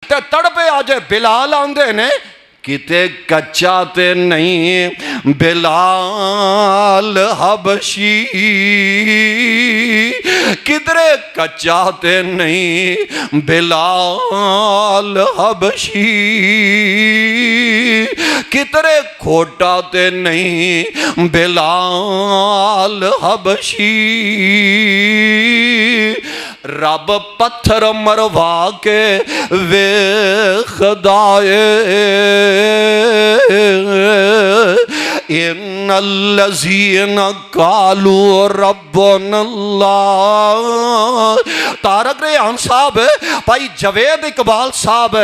تے تڑپے آجے بلال آندے نے کتے کچا تے نہیں بلال حبشی، کدرے کچا تے نہیں بلال حبشی، کدرے کھوٹا تے نہیں بلال حبشی۔ رب پتھر مروا کے ویخدائے ان الذین قالوا ربنا اللہ۔ تارک ریحان صاحب، بھائی جوید اقبال صاحب،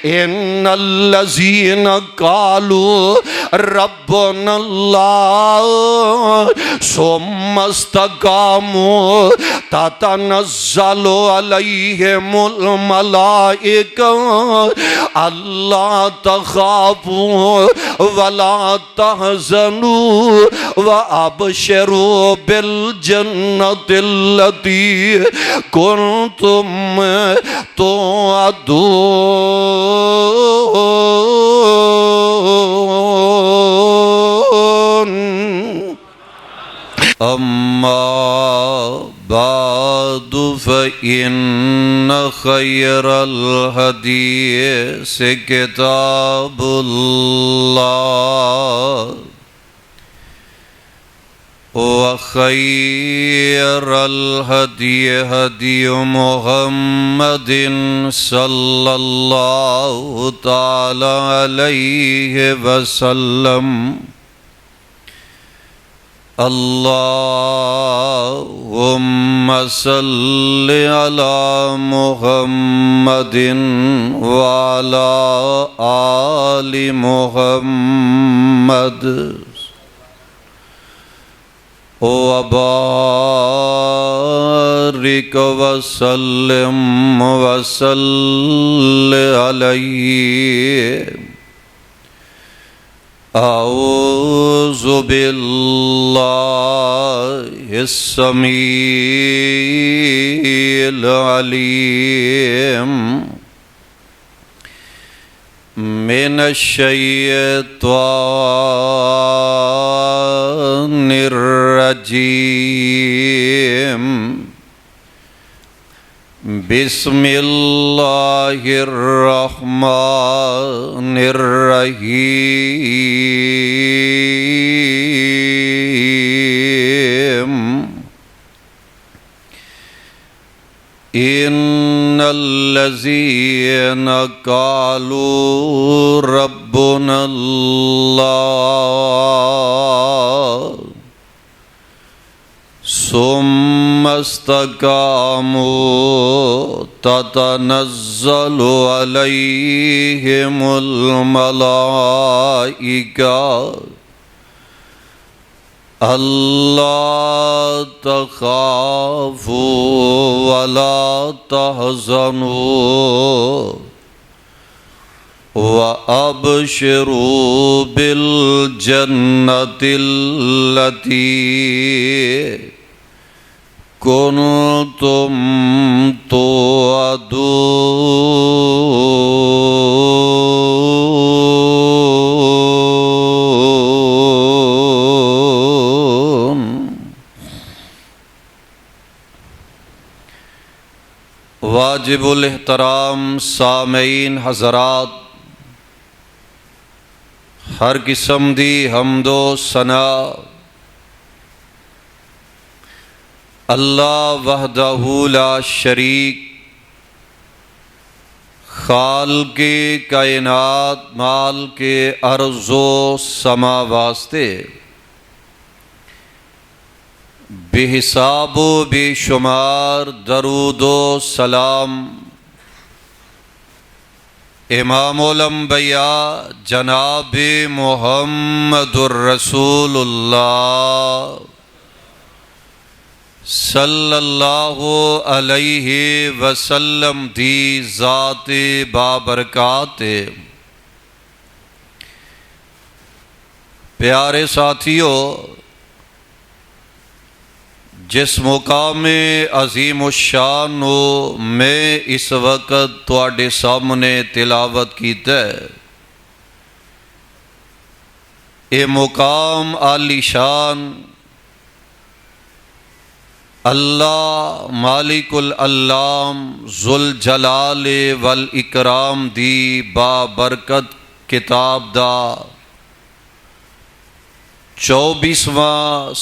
ان الذین قالوا ربنا اللہ ثم استقاموا تتنزل علیہم الملائکہ اللہ تخافوا ولا تحزنوا وابشروا بالجنۃ التي کنتم توعدون۔ اما بعد فإن خیر الحدیث کتاب اللہ وخیر الہدی ہدی محمد صلی اللہ تعالی علیہ وسلم۔ اللہم صلی علی محمد وعلی آل محمد وبارک وسلم وصلی علیہ۔ اعوذ باللہ السمیع العلیم من الشیطان الرجیم۔ بسم اللہ الرحمن الرحیم۔ ان الذین قالوا ربنا اللہ ثم استقاموا تتنزل علیہم الملائکہ اللہ تخافوا ولا تحزنوا وابشروا بالجنۃ التي کنتم توعدون۔ واجب الاحترام سامعین حضرات، ہر قسم دی حمد و ثنا اللہ وحدہ لا شریک خالق کائنات مال کے ارض و سما واسطے بے حساب و بے شمار درود و سلام امام الانبیاء جناب محمد الرسول اللہ صلی اللہ علیہ وسلم دی ذات بابرکات۔ پیارے ساتھیو، جس مقام عظیم الشان نو میں اس وقت تواڈے سامنے تلاوت کیتا ہے، اے مقام عالی شان اللہ مالک العلام ذوالجلال والاکرام دی بابرکت کتاب دا 24واں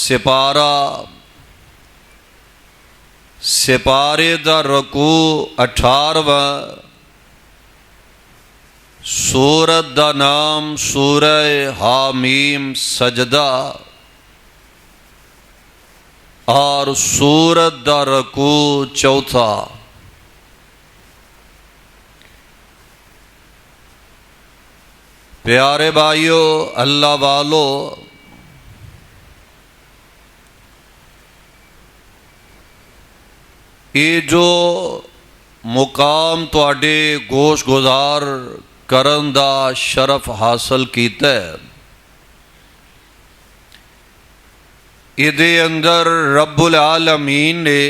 سپارے دا رکوع 18واں، سورت دا نام سورہ حامیم سجدہ، اور سورت دا رکوع 4۔ پیارے بھائیو، اللہ والو، یہ جو مقام تواڈے گوش گزار کرن دا شرف حاصل کیتا ہے، یہ اندر رب العالمین نے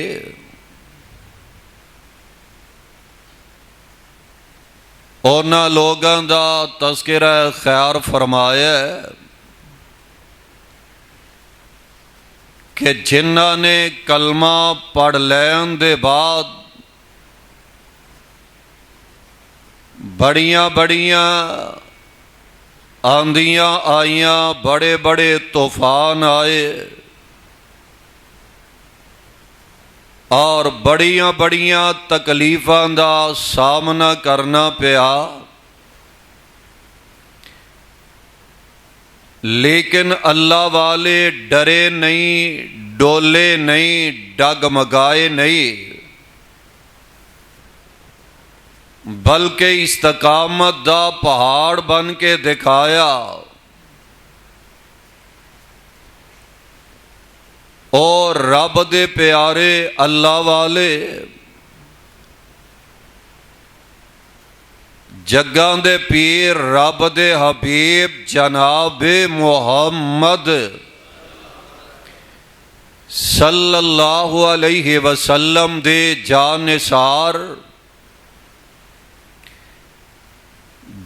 اونا لوگاں دا تذکرہ خیر فرمایا ہے کہ جنہاں نے کلمہ پڑھ لین دے بعد بڑیاں بڑیاں آندیاں آئیاں، بڑے بڑے طوفان آئے اور بڑیاں بڑیاں تکلیفاں دا سامنا کرنا پیا، لیکن اللہ والے ڈرے نہیں، ڈولے نہیں، ڈگمگائے نہیں، بلکہ استقامت دا پہاڑ بن کے دکھایا۔ اور رب دے پیارے اللہ والے جگاں دے پیر رب دے حبیب جناب محمد صلی اللہ علیہ وسلم دے جانثار،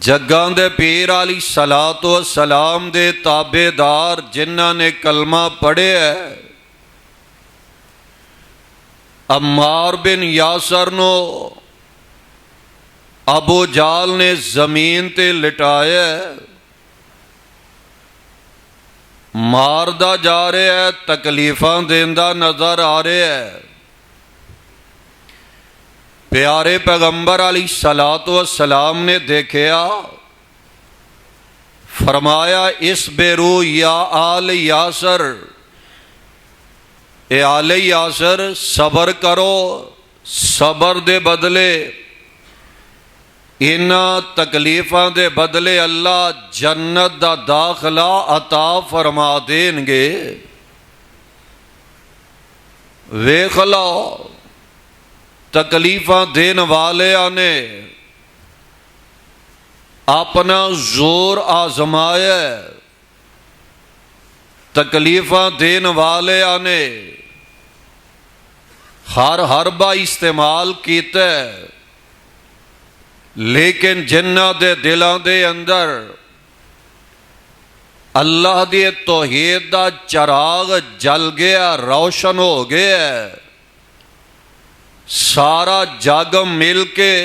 جگاں دے پیر علیہ الصلوۃ والسلام دے تابع دار جنہاں نے کلمہ پڑھے ہے، عمار بن یاسر نو ابو جال نے زمین تے لٹایا ہے، ماردا جا رہا ہے، تکلیفاں دیندا نظر آ رہا ہے۔ پیارے پیغمبر علیہ الصلوۃ والسلام نے دیکھا، فرمایا اصبروا یا آل یاسر، اے آل یاسر صبر کرو، صبر دے بدلے انہاں تکلیفاں دے بدلے اللہ جنت دا داخلہ عطا فرما دیں گے۔ ویکھ لو تکلیفاں دین والیاں نے اپنا زور آزمایا، تکلیفاں دین والیاں نے ہر حربہ استعمال کیتا ہے، لیکن جنہ دے دلاں دے اندر اللہ دی توحید دا چراغ جل گیا، روشن ہو گیا، سارا جگ مل کے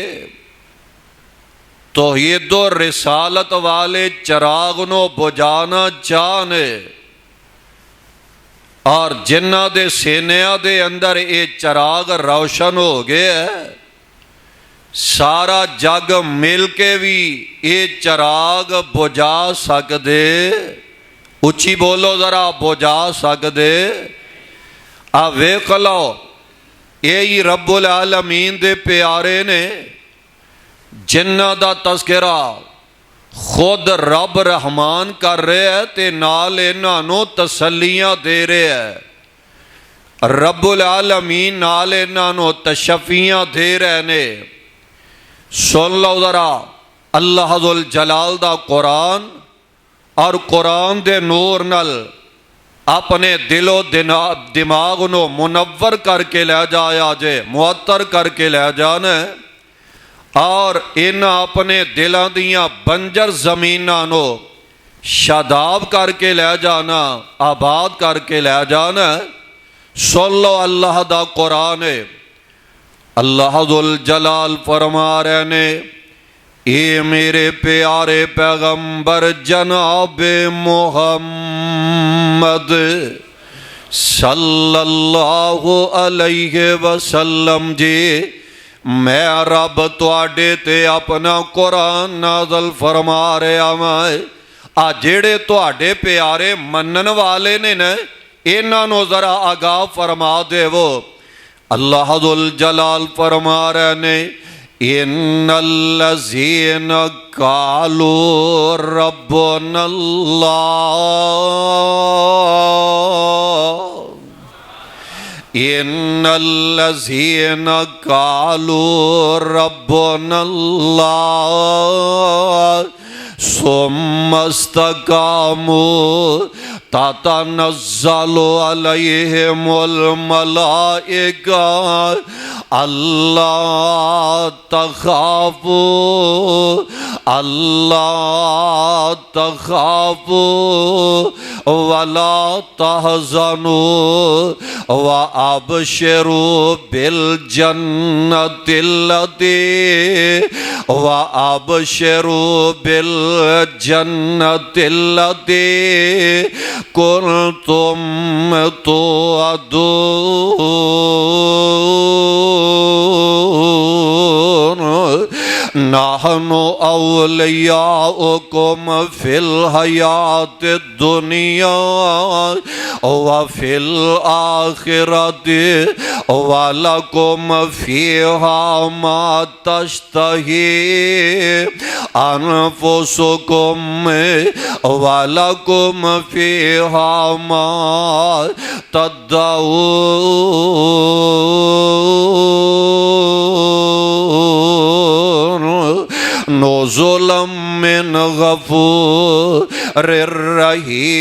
توحید و رسالت والے چراغ نو بجانا چاہنے، اور جنہ دے سینیاں دے اندر اے چراغ روشن ہو گیا، سارا جگ مل کے بھی اے چراغ بجھا سکدے، اچھی بولو ذرا، بجھا سکدے؟ ویکھ لو، یہی رب العالمین دے پیارے نے جنہ دا تذکرہ خود رب رحمان کر رہے ہے تے نال انہاں نو تسلیاں دے رہے ہے، رب العالمین نال انہاں نو تشفیاں دے رہے نے۔ سن لو ذرا اللہ ذوالجلال دا قرآن، اور قرآن دے نور نل اپنے دل و دماغ نو منور کر کے لے جایا جے، معطر کر کے لے جانا ہے، اور ان اپنے دلاں دیاں بنجر زمیناں نو شاداب کر کے لے جانا، آباد کر کے لے جانا ہے۔ سن لو اللہ دا قرآن ہے، اللہ ذوالجلال فرما رہے نے، اے میرے پیارے پیغمبر جناب محمد صلی اللہ علیہ وسلم جی، میں رب تواڈے تے اپنا قرآن نازل فرما رہا میں، آ جڑے تواڈے پیارے منن والے نے نا، انہاں نو ذرا آگاہ فرما دے وہ۔ اللہ ذوالجلال فرما رہے نے، ان الذین قالوا ربنا اللہ، ان الذین قالوا ربنا اللہ ثم استقاموا تتنزل علیہم الملائکہ اللہ تخافوا اللہ تخافوا ولا تحزنوا وابشروا بالجنة التي وابشروا بالجنة التي كنتم توعدون نحن اولیاؤکم فی الحیات الدنیا وفی الآخرت ولکم فیہا ما تشتہی انفسکم ولکم فیہا ما تدعون نزلا من غفور رحیم۔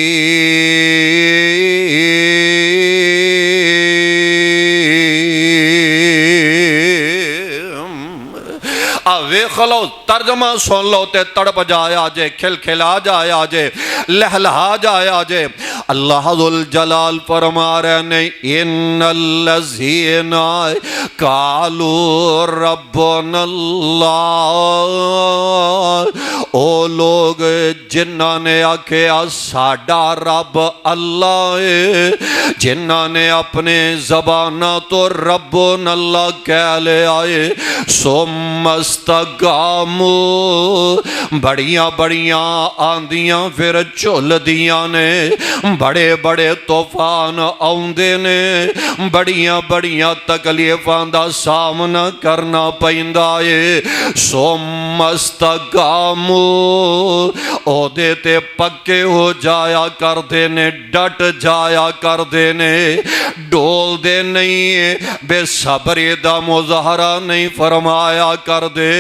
ویکھ لو ترجمہ سن لو تے تڑپ جایا جے، کھل کھلا جایا جے، لہلہا جایا جے۔ اللہ ذوالجلال فرما رہے نے، ان الذین قالوا ربنا اللہ، او لوگ جنہاں نے آکھیا ساڈا رب اللہ ہے، جنہاں نے اپنے زبانہ تو ربنا اللہ کہہ لے آئے، ثم استقاموا، بڑیاں بڑیاں آندیاں پھر چل دیاں نے، بڑے بڑے طوفان آؤندے نے، بڑیاں بڑیاں تکلیفاں دا سامنا کرنا پیندا ہے، ثم استقاموا، او دے تے پکے ہو جایا کر دے نے، ڈٹ جایا کر دے نے، ڈول دے نہیں، بے صبری دا مظاہرہ نہیں فرمایا کر دے۔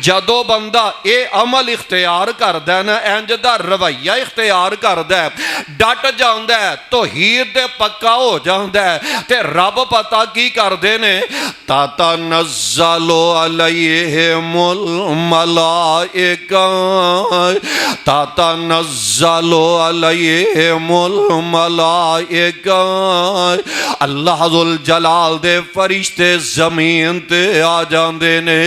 جدو بندہ اے عمل اختیار کر دے نا، انج دا رویہ اختیار کر دے، ڈٹ جاندہ ہے، توحید دے پکا ہو جاندہ ہے، تے رب پتہ کی کر دے نے، تتنزل علیہم الملائکہ، تتنزل علیہم الملائکہ، اللہ ذوالجلال دے فرشتے زمین تے آ جاندے نے،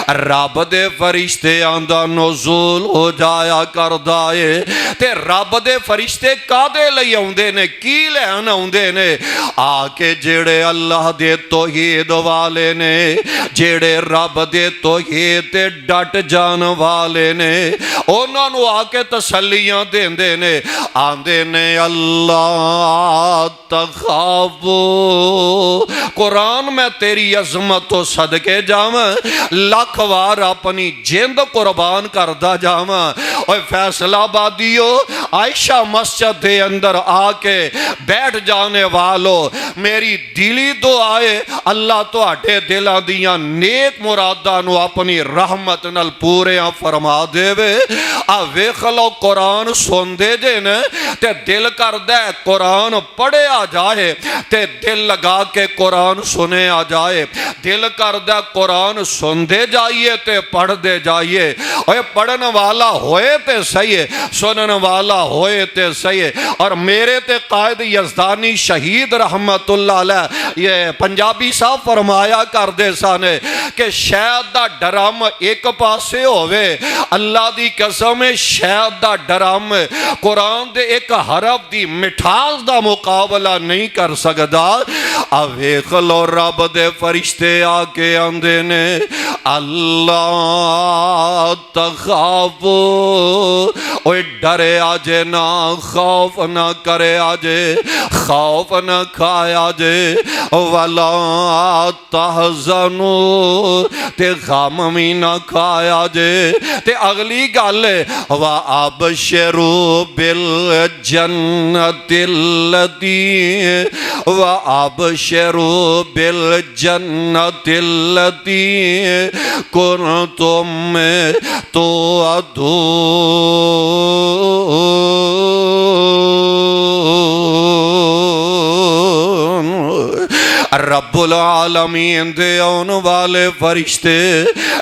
رب دے فرشتے آندہ نزول ہو جایا کردہ ہے، تے رب دے فرشتے کادے لئی آندے نے، کی لین آندے نے، آکے جڑے اللہ دے توحید والے نے، جڑے رب دے توحید تے ڈٹ جان والے نے، انہوں نے آکے تسلیاں دین دے نے، آندے نے اللہ تخافو، قرآن میں تیری عظمت و صدقے جاواں، لاکھ وار اپنی جند قربان کردہ جاواں، اوہ فیصلہ آبادیو عائشہ مسجد دے اندر آ کے بیٹھ جانے والوں میری دلی دعائے اللہ تو آٹے دلہ دیاں نیک مرادہ نو اپنی رحمت نل پورے فرما دے وے ویکھ لو قرآن سن دے جے نے تے دل کر دے قرآن پڑھے آ جائے تے دل لگا کے قرآن سنے آ جائے دل کر دے قرآن سن دے جائیے تے پڑھ دے جائیے اوہ پڑھن والا ہوئے تے صحیح سنن والا ہوئے تے صحیح اور میرے تے قائد یزدانی شہید رحمت اللہ علیہ یہ پنجابی صاحب فرمایا کر دے سانے کہ شاید دا ڈرام ایک پاسے ہوئے اللہ دی قسم شاید دا ڈرام قرآن دے ایک حرف دی مٹھاس دا مقابلہ نہیں کر سکدا ویکھ لو رب دے فرشتے آکے آندے نے اللہ تخافو اوہ ڈرے آجے نہ خوف نہ کرے آجے خوف نہ کھائے آجے وَلَا تَحْزَنُوا تے غم بھی نہ کھائے آجے تے اگلی گالے وَأَبْشِرُوا بِالْجَنَّةِ الَّتِي وَأَبْشِرُوا بِالْجَنَّةِ الَّتِي كُنْتُمْ تُوعَدُونَ رب العالمین دے آن والے فرشتے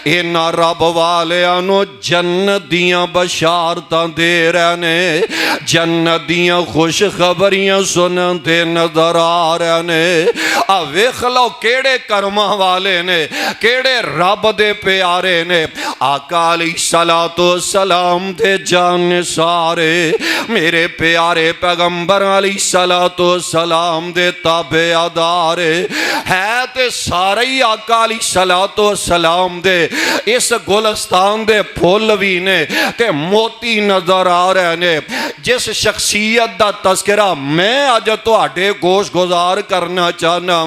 اینا رب والے آنو جنت دیاں بشارتاں دے رہنے جنت دیاں خوش خبریاں سنن دے نظر آ رہنے ویکھ لو کیڑے کرما والے نے کیڑے رب دے پیارے نے آقا علیہ السلام دے جان سارے میرے پیارے پیغمبر علیہ السلام دے تابعدارے ہے تے سارے ہی آقا علیہ السلام دے اس گلستان دے پھول بھی نے تے موتی نظر آ رہے نے جس شخصیت دا تذکرہ میں آج تو آٹے گوش گزار کرنا چاہنا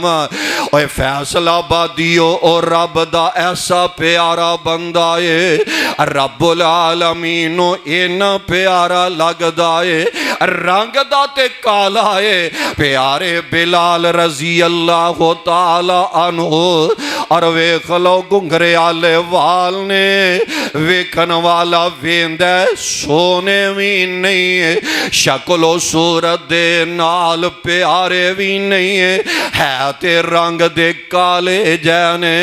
اوہ فیصلہ آبادیو اور رب دا ایسا پیارا بندہ ہے رب العالمینو اینا پیارا لگ دائے رنگ دا تے کالا ہے پیارے بلال رضی اللہ تعالی عنہ اور ویکھ لو گنگرے آلے وال نے ویکھن والا ویندے سونے بھی نہیں شکل و صورت دے نال پیارے بھی نہیں ہے تے رنگ دے کالے جانے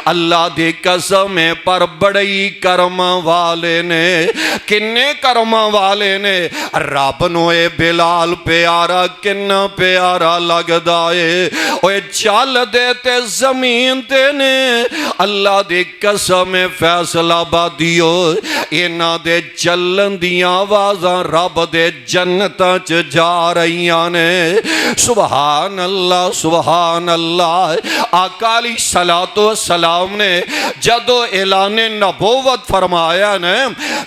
اللہ دی قسم پر بڑی کرم والے نے کنے کرم والے نے رب نوے بلال پیارا کنا پیارا لگ دائے اوے چال دیتے زمین تے نے اللہ دی قسم فیصلہ آبادیو اینا دے چلن دیاں آوازاں رب دے جنتاں چ جا رہیاں نے سبحان اللہ آقا علیہ السلام نے جدو اعلان نبوت فرمایا نے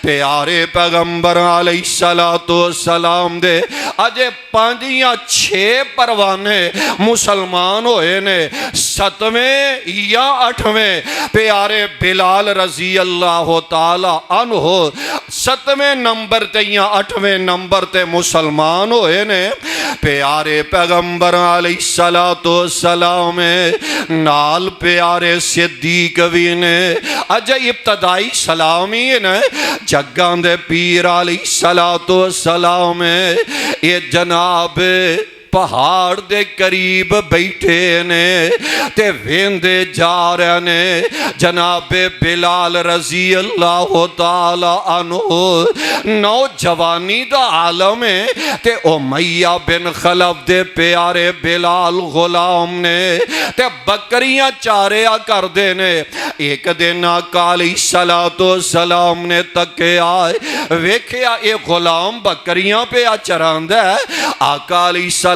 پیارے پیغمبر علیہ السلام دے اجے 5 یا 6 پروانے مسلمان ہوئے نے 7ویں یا 8ویں پیارے بلال رضی اللہ تعالی عنہ 7ویں نمبر تے یا 8ویں نمبر تے مسلمان ہوئے نے پیارے پیغمبر علیہ السلام نال پیارے صدیق بھی نے اجے ابتدائی سلامی نے جگان دے پیر علیہ السلام یہ جناب پہاڑ دے قریب بیٹھے نے تے ویندے جا رہے نے جناب بلال رضی اللہ تعالی عنہ نوجوانی دا عالم ہے تے امیہ بن خلف دے پیارے بلال غلام نے تے بکریاں چاریا کر دے نے ایک دن آقا علیہ السلام نے تکے آئے ویکھیا اے غلام بکریاں پہ چراندہ ہے آقا علیہ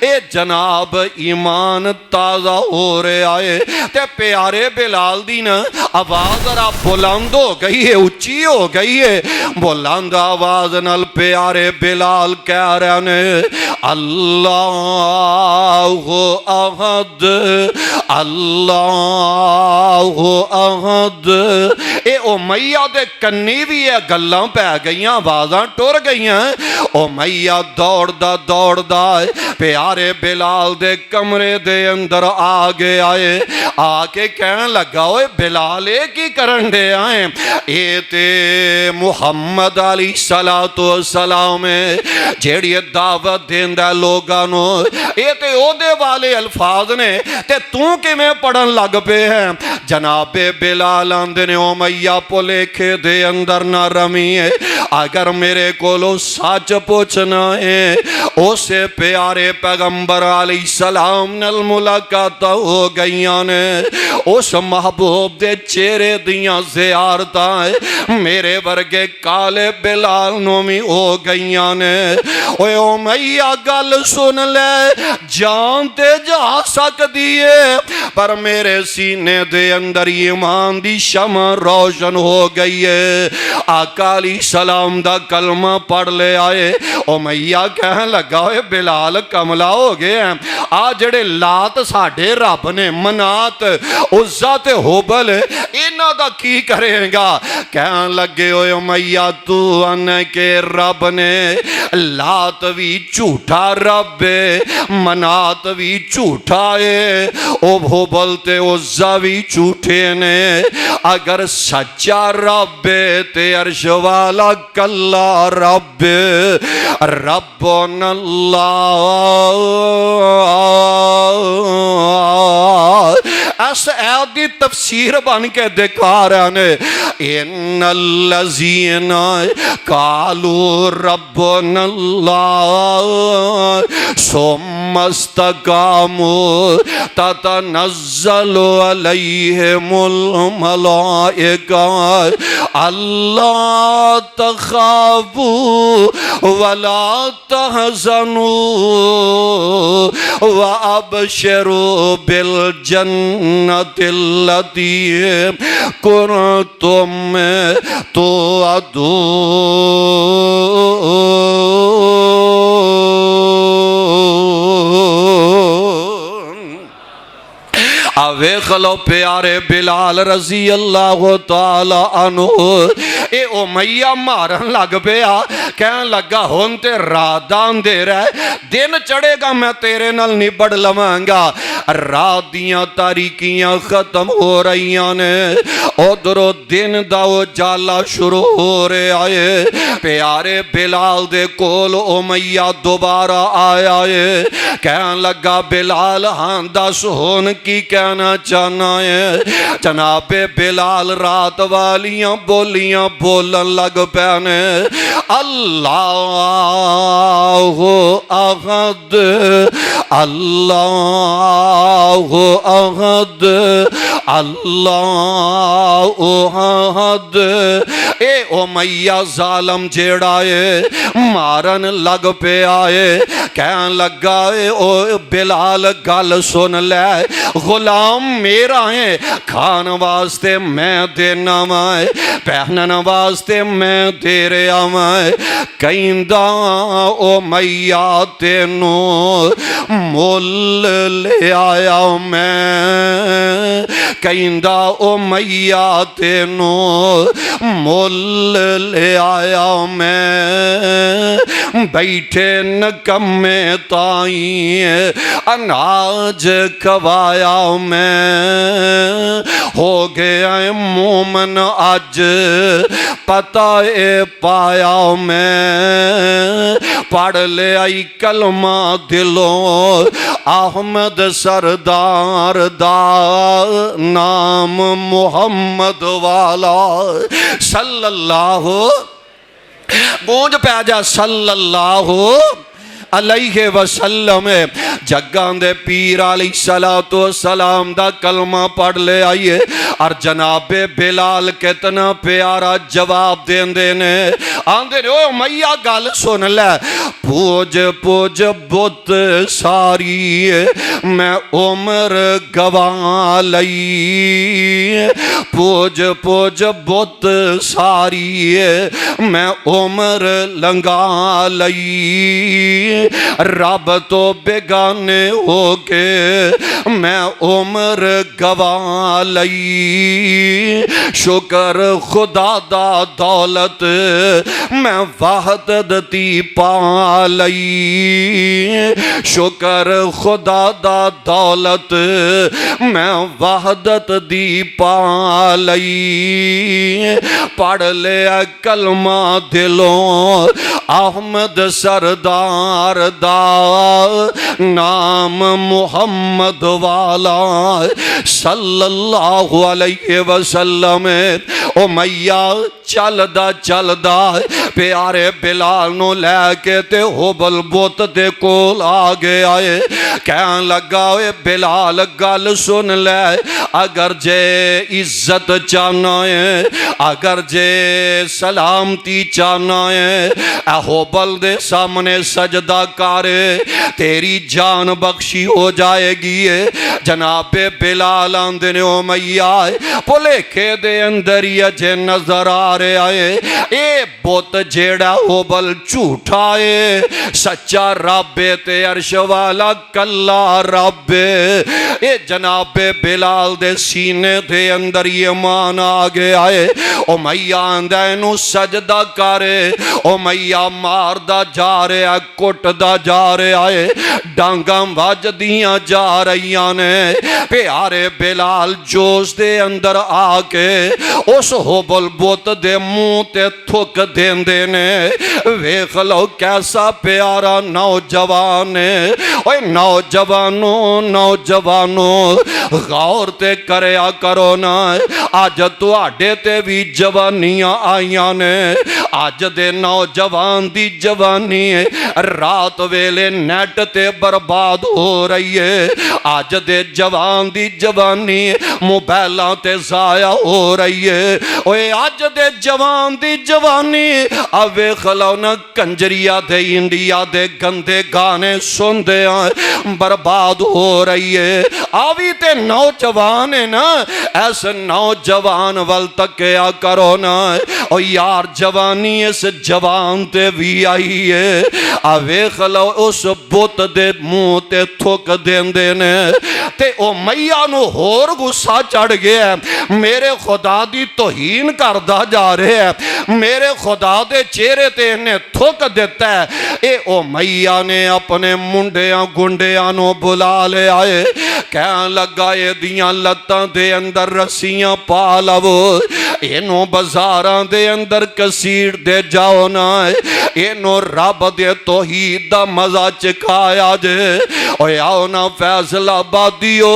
اے جناب ایمان تازہ ہو رہا ہے تے پیارے بلال دی نا آواز ذرا بلند ہو گئی ہے، اچھی ہو گئی ہے، بلند آواز نال پیارے بلال کہہ رہے نے اللہ احد اللہ احد۔ اے امیہ دے کنی بھی ہے گلاں پہ گئیاں، آوازاں ٹر گئیاں۔ امیہ دوڑدا دوڑدا پیارے بلال دے کمرے دے اندر آگے آئے، آ کے کہنے لگا اوے بلال کی کرن دے آئیں؟ اے تے محمد علیہ السلام جیڑی دعوت دیندہ لوگانو، اے تے او دے والے الفاظ نے تے توں کے میں پڑھن لگ پہ ہیں۔ جناب بلال آندے نے امیہ پولیکھے دے اندر نہ رمی ہے، اگر میرے کولو سچ پوچھنا ہے اسے پیارے پیغمبر علیہ السلام نل ملاقات ہو گئیاں نے، اس محبوب دے چہرے دیاں زیارتاں میرے ورگے کالے بلال نومی ہو گئیاں نے۔ اوے امیہ گل سن لے، جان تے جا سکتی ہے پر میرے سینے دے اندر ایمان دی شمع روشن ہو گئی ہے۔ آقا علیہ السلام دا کلمہ پڑھ لے آئے۔ امیہ کہنے لگا ہوئے بلال کملا ہو گئے ہیں، آج جڑے لات ساڑھے رب نے منات عزہ تے حبل انہاں دا کی کریں گا؟ کہنے لگے ہوئے امیہ تو آنے کے رب نے لات بھی جھوٹا رب ہے، منات بھی جھوٹا ہے، حبل تے عزہ بھی جھوٹے نے، اگر سچا رب تے عرش والا کلا رب ربنا اللہ۔ اس آیت دی تفسیر بن کے دکھا رہے ہیں، ان الذین قالوا ربنا اللہ ثم استقاموا تتنزل علیہم الملائکہ اللہ تخافوا ولا تحزنوا وابشروا بالجنة التي كنتم توعدون۔ ویکھ لو پیارے بلال رضی اللہ تعالی عنہ، اے امیہ مارن لگ پیا، کہنے لگا ہون تے راتاں دے رہے، دن چڑھے گا میں تیرے نال نبڑ لوانگا۔ رات دیاں تاریکیاں ختم ہو رہیاں نے، ادھرو دن دا اجالا شروع ہو رہے آئے۔ پیارے بلال دے کول امیہ دوبارہ آیا ہے، کہنے لگا بلال ہاں دس ہون کی کہنا چاہنا ہے؟ جناب بلال رات والیاں بولیاں بولن لگ پیانے، اللہ احد اللہ احد اللہ احد۔ اے امیہ ظالم جیڑائے مارن لگ پہ آئے، کہنے لگا او بلال گل سن لے، غلام میرا ہے، کھان واسطے میں دینا مائے، پہنن واسطے میں دے رہا مائے، کہندہ امیہ تینوں مول لے آیا میں، کہندہ امیہ تینوں مول لے آیا میں، بیٹھے نکمے تائیں اناج کھوایا میں، ہو گیا مومن آج پتہ پایا میں، پڑھ لے آئی کلمہ دلوں احمد سردار دا نام محمد والا صلی اللہ گونج پہ جا صلی اللہ علیہ وسلم جگاں دے پیر علیہ السلام دا کلمہ پڑھ لے آئیے اور جناب بلال کتنا پیارا جواب دین دینے آندے نے او میاں گل سن لے پوج پوج بت ساری میں عمر گواہ لئی پوج پوج بت ساری میں عمر لنگا لئی رب تو بیگانے ہو کے میں عمر گواہ لئی شکر خدا دا دولت میں وحدت دی پا لئی شکر خدا دا دولت میں وحدت دی پا لئی پڑھ لے کلمہ دلوں احمد سردار دا نام محمد والا صلی اللہ علیہ وسلم او میاں چل دا پیارے بلال نو لے کے تے ہوبل بوت دے کول آگے آئے کہن لگا اے بلال گل سن لے اگر جے عزت چاہنا ہے اگر جے سلامتی چاہنا ہے اے ہوبل دے سامنے سجدہ کارے تیری جان بخشی ہو جائے گی جناب بلال آندے نے او میاں پلیکھے دے اندر یہ نظر آ رہے آئے اے بوت جیڑا ہوبل جھوٹا ہے سچا رب تے عرش والا کلا رب اے جناب بلال دے سینے دے اندر یہ مان آگے آئے او میاں اندے نو سجدہ کرے او میاں مار دا جا رہے آئے کٹ دا جا رہے آئے ڈانگاں واج دیاں جا رہیاں نے پیارے بلال جوش دے اندر آکے اس ہوبل بوت دے منہ تے تھک دین دینے ویکھ لو کیسا پیارا نوجوان ہے اوے نوجوانوں غور تے کریا کرو نا آج تو آڈے تے بھی جوانیاں آئیاں نے آج دے نوجوان دی جوانی رات ویلے نیٹ تے برباد ہو رہی ہے آج دے جوان دی جوانی موبائلاں تے ضائع ہو رہی ہے اوے آج دے جوان دی جوانی اوے خلونا کنجریا دے انڈیا دے گندے گانے سن دے برباد ہو رہی ہے آوی تے نوجوان ہے نا ایسے نوجوان وال تکیا کرو نا او یار جوانی اس جوان تے بھی آئی ہے آوے خلو اس بوت دے منہ تے تھوک دین دینے تے او میاں نو ہور غصہ چڑھ گیا ہے میرے خدا دی توہین کردہ جا رہے ہیں میرے خدا دے چہرے تے انہیں تھوک دیتا ہے اے او میاں نے اپنے منڈیاں گنڈیاں نو بلا لے آئے کہن لگا یہ دیاں لتاں دے اندر رسیاں پالو اینو بزاراں دے اندر کسیڑ دے جاؤ نا اینو رب دے توحید دا مزہ چکھایا جے اوے آؤ نا فیصل آبادیو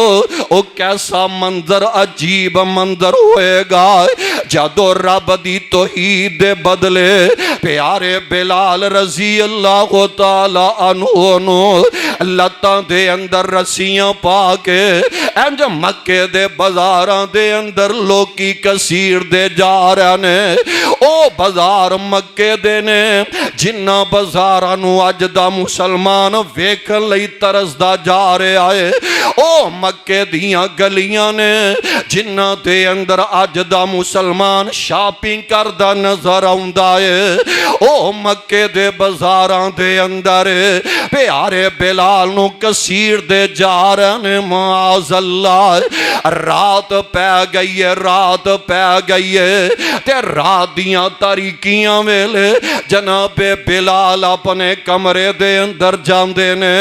او کیسا منظر عجیب منظر ہوئے گا جدو رب دی توحید دے بدلے پیارے بلال رضی اللہ تعالی عنہ لتاں دے اندر رسیاں پاکے انج مکے دے بازاراں دے اندر لوکی کسیر دے جا رہے نے او بازار مکے دے نے جنہ بازاراں نو اج دا مسلمان ویکھن لئی ترس دا جا رہے آئے او مکے دیاں گلیاں نے جنہ دے اندر اج دا مسلمان شاپنگ کردہ نظر آؤندا ہے او مکے دے بازاراں دے اندر پیارے بلال نو کسیر دے جا رہے نے معاذ اللہ رات پہ گئی ہے تے رات دیاں تاریکیاں ویلے جناب بلال اپنے کمرے دے اندر جاندے نے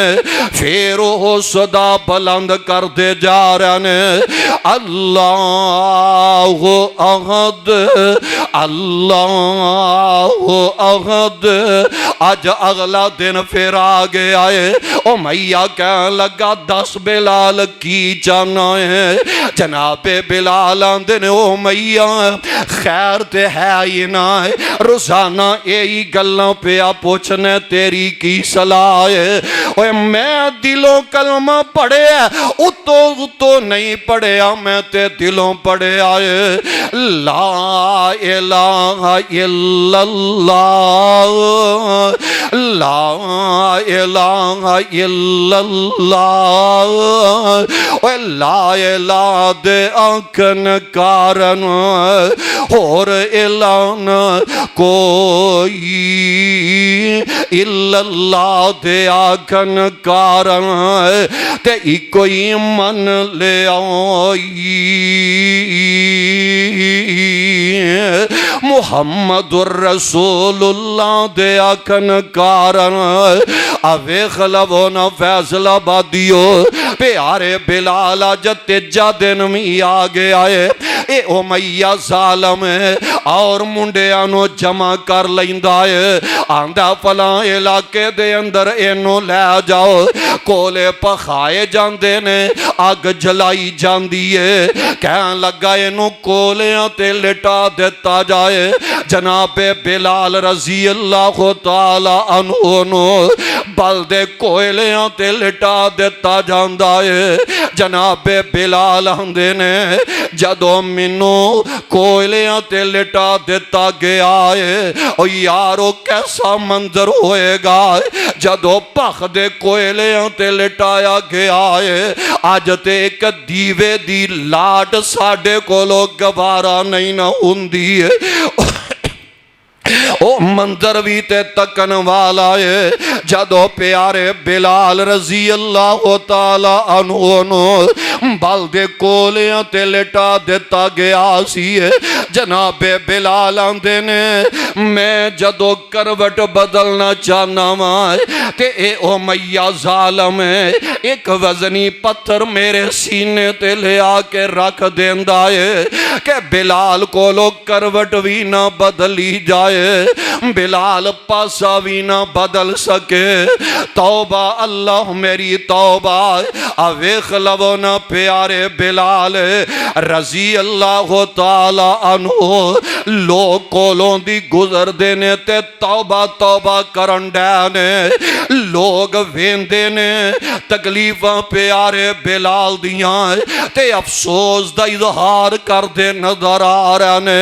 پھر وہ صدا بلند کر دے جا رہے نے اللہ احد آج اگلا دن پھر آگے آئے او میاں کہنے لگا 10 بلال کی جانا ہے جناب بلال آندے نے او میاں خیر تے ہے ہی نہ روزانہ یہی گلاں پہ پوچھنے تیری کی صلاح ہے اوے میں دلوں کلمہ پڑھے اتو نہیں پڑھیا میں تے دلوں پڑھے آئے لا الہ الا اللہ لا الہ الا اللہ اوے لا الہ دے آنکھن کارن اور اعلان کوئی الا اللہ دے آنکھن کارن تے کوئی من لے آئی محمد الرسول اللہ دے آکھن کارن اوے خلونا فیصلہ بادیو پیارے بلال آج تیجا دن میں آگے آئے اے امیہ ظالم اور منڈیانو جمع کر لیندائے آندہ فلاں علاقے دے اندر اینو لے جاؤ کولے پخائے جاندے نے آگ جلائی جاندیے کہن لگا اینو کولیاں تے لٹا دیتا جائے جناب بلال رضی اللہ تعالی عنہ بلدے کوئلیاں تے لٹا دیتا جاندہ ہے جناب بلال ہندے نے جدو منو کوئلیاں تے لٹا دیتا گیا ہے او یارو کیسا منظر ہوئے گا جدو پخ دے کوئلیاں تے لٹایا گیا ہے آج تے ایک دیوے دی لاٹ ساڑے کو لوگ گوارا نہیں نہ ہوندی ہے او منظر بھی تے تکن والا ہے جدو پیارے بلال رضی اللہ تعالی عنہ بلدے کولیاں تے لٹا دیتا گیا سی ہے جناب بلال آندے نے میں جدو کروٹ بدلنا چاہنا مائے تے اے امیہ ظالم ہے ایک وزنی پتھر میرے سینے تے لے آکے رکھ دیندہ ہے کہ بلال کو لوگ کروٹ بھی نہ بدلی جائے بلال پاسا بھی نہ بدل سکے توبہ اللہ میری توبہ اوے خلونا پیارے بلال رضی اللہ تعالی عنہ لوگ کولوں دی گزر دینے تے توبہ توبہ کرن ڈینے لوگ ویندے نے تکلیفاں پیارے بلال دیاں تے افسوس دا اظہار کر دے نظر آ رہنے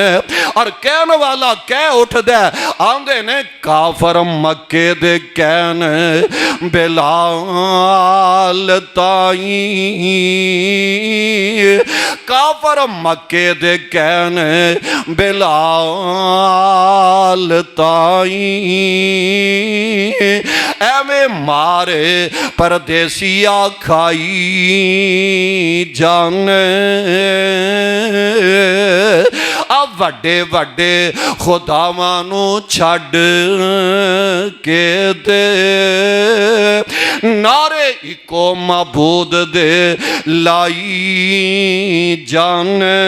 اور کہنے والا کہہ اٹھ دے آندے نے کافر مکے دے کہنے بلال تائیں کافر مکے دے کہنے بلال تائیں ایوے مارے پردیسیا کھائی جانے اب وڈے وڈے خدا مانو چھڑ کے دے نارے اکو معبود دے لائی جانے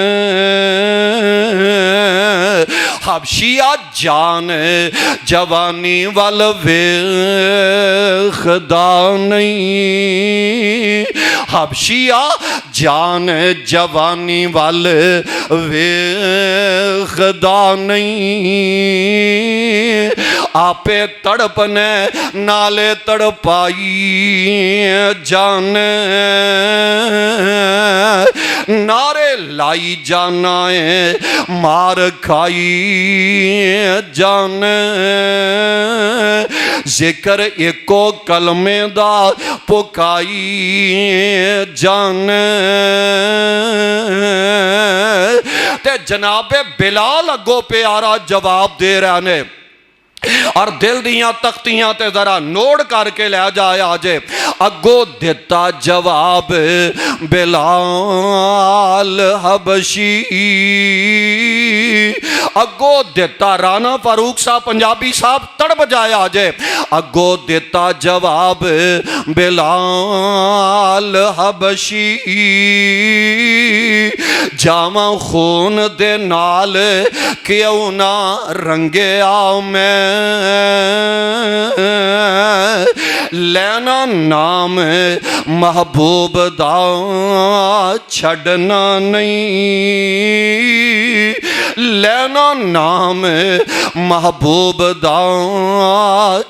حبشیہ جان جوانی والویخدہ نہیں حبشیہ جان جوانی والویخدہ نہیں آپے تڑپنے نالے تڑپائی جان نارے لائی جانائیں مار کھائی جان ذکر ایکو کلمے دا پکائی جان تے جناب بلال اگو پیارا جواب دے رہنے اور دل دیاں تختیاں تے ذرا نوڑ کر کے لے جائے آجے اگو دیتا جواب بلال حبشی اگو دیتا رانا فاروق صاحب پنجابی صاحب تڑپ جائے آجے اگو دیتا جواب بلال حبشی جامع خون دے نال کیوں نہ رنگے آؤ میں لینا نام محبوب دا چھڑنا نہیں، لینا نام محبوب دا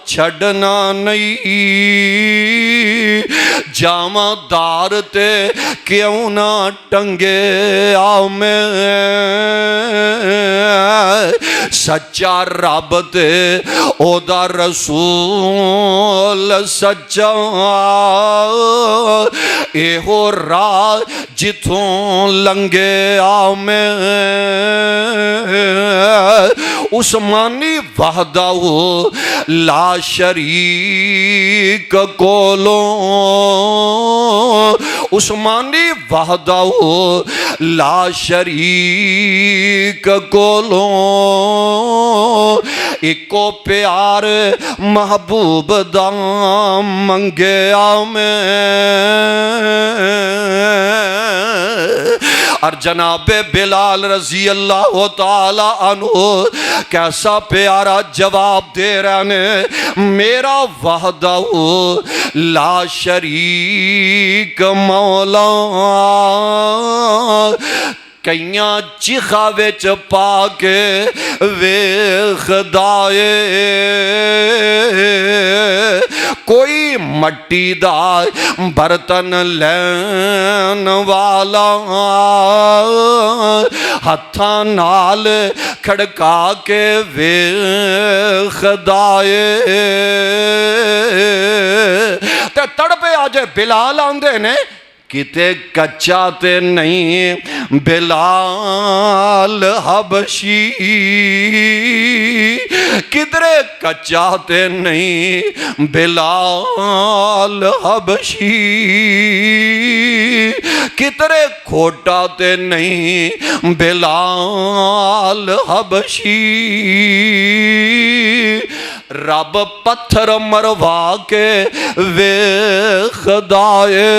چھڑنا نہیں، جامع دار تے کیوں نہ ٹنگے آؤ میں، سچا رب تے او دا رسول سچا، اے ہو راہ جتھوں لنگے آؤ میں، عثمانی وحدہ لا شریک کولوں، عثمانی وحدہ لا شریک کولوں، ایکو پیار محبوب دا منگیا میں، اور جناب بلال رضی اللہ تعالی عنہ کیسا پیارا جواب دے رہے ہیں، میرا وحدہ لا شریک مولا، کئیاں چیخا وچ پا کے ویکھ دائے، کوئی مٹی دا برتن لین والا، ہتھاں نال کھڑکا کے ویکھ دائے، تے تڑپے آجے بلال آندے نے کتے کچا تے نہیں بلال حبشی، کدرے کچا تے نہیں بلال حبشی، کدرے کھوٹا تے نہیں بلال حبشی، رب پتھر مروا کے ویکھ دائے،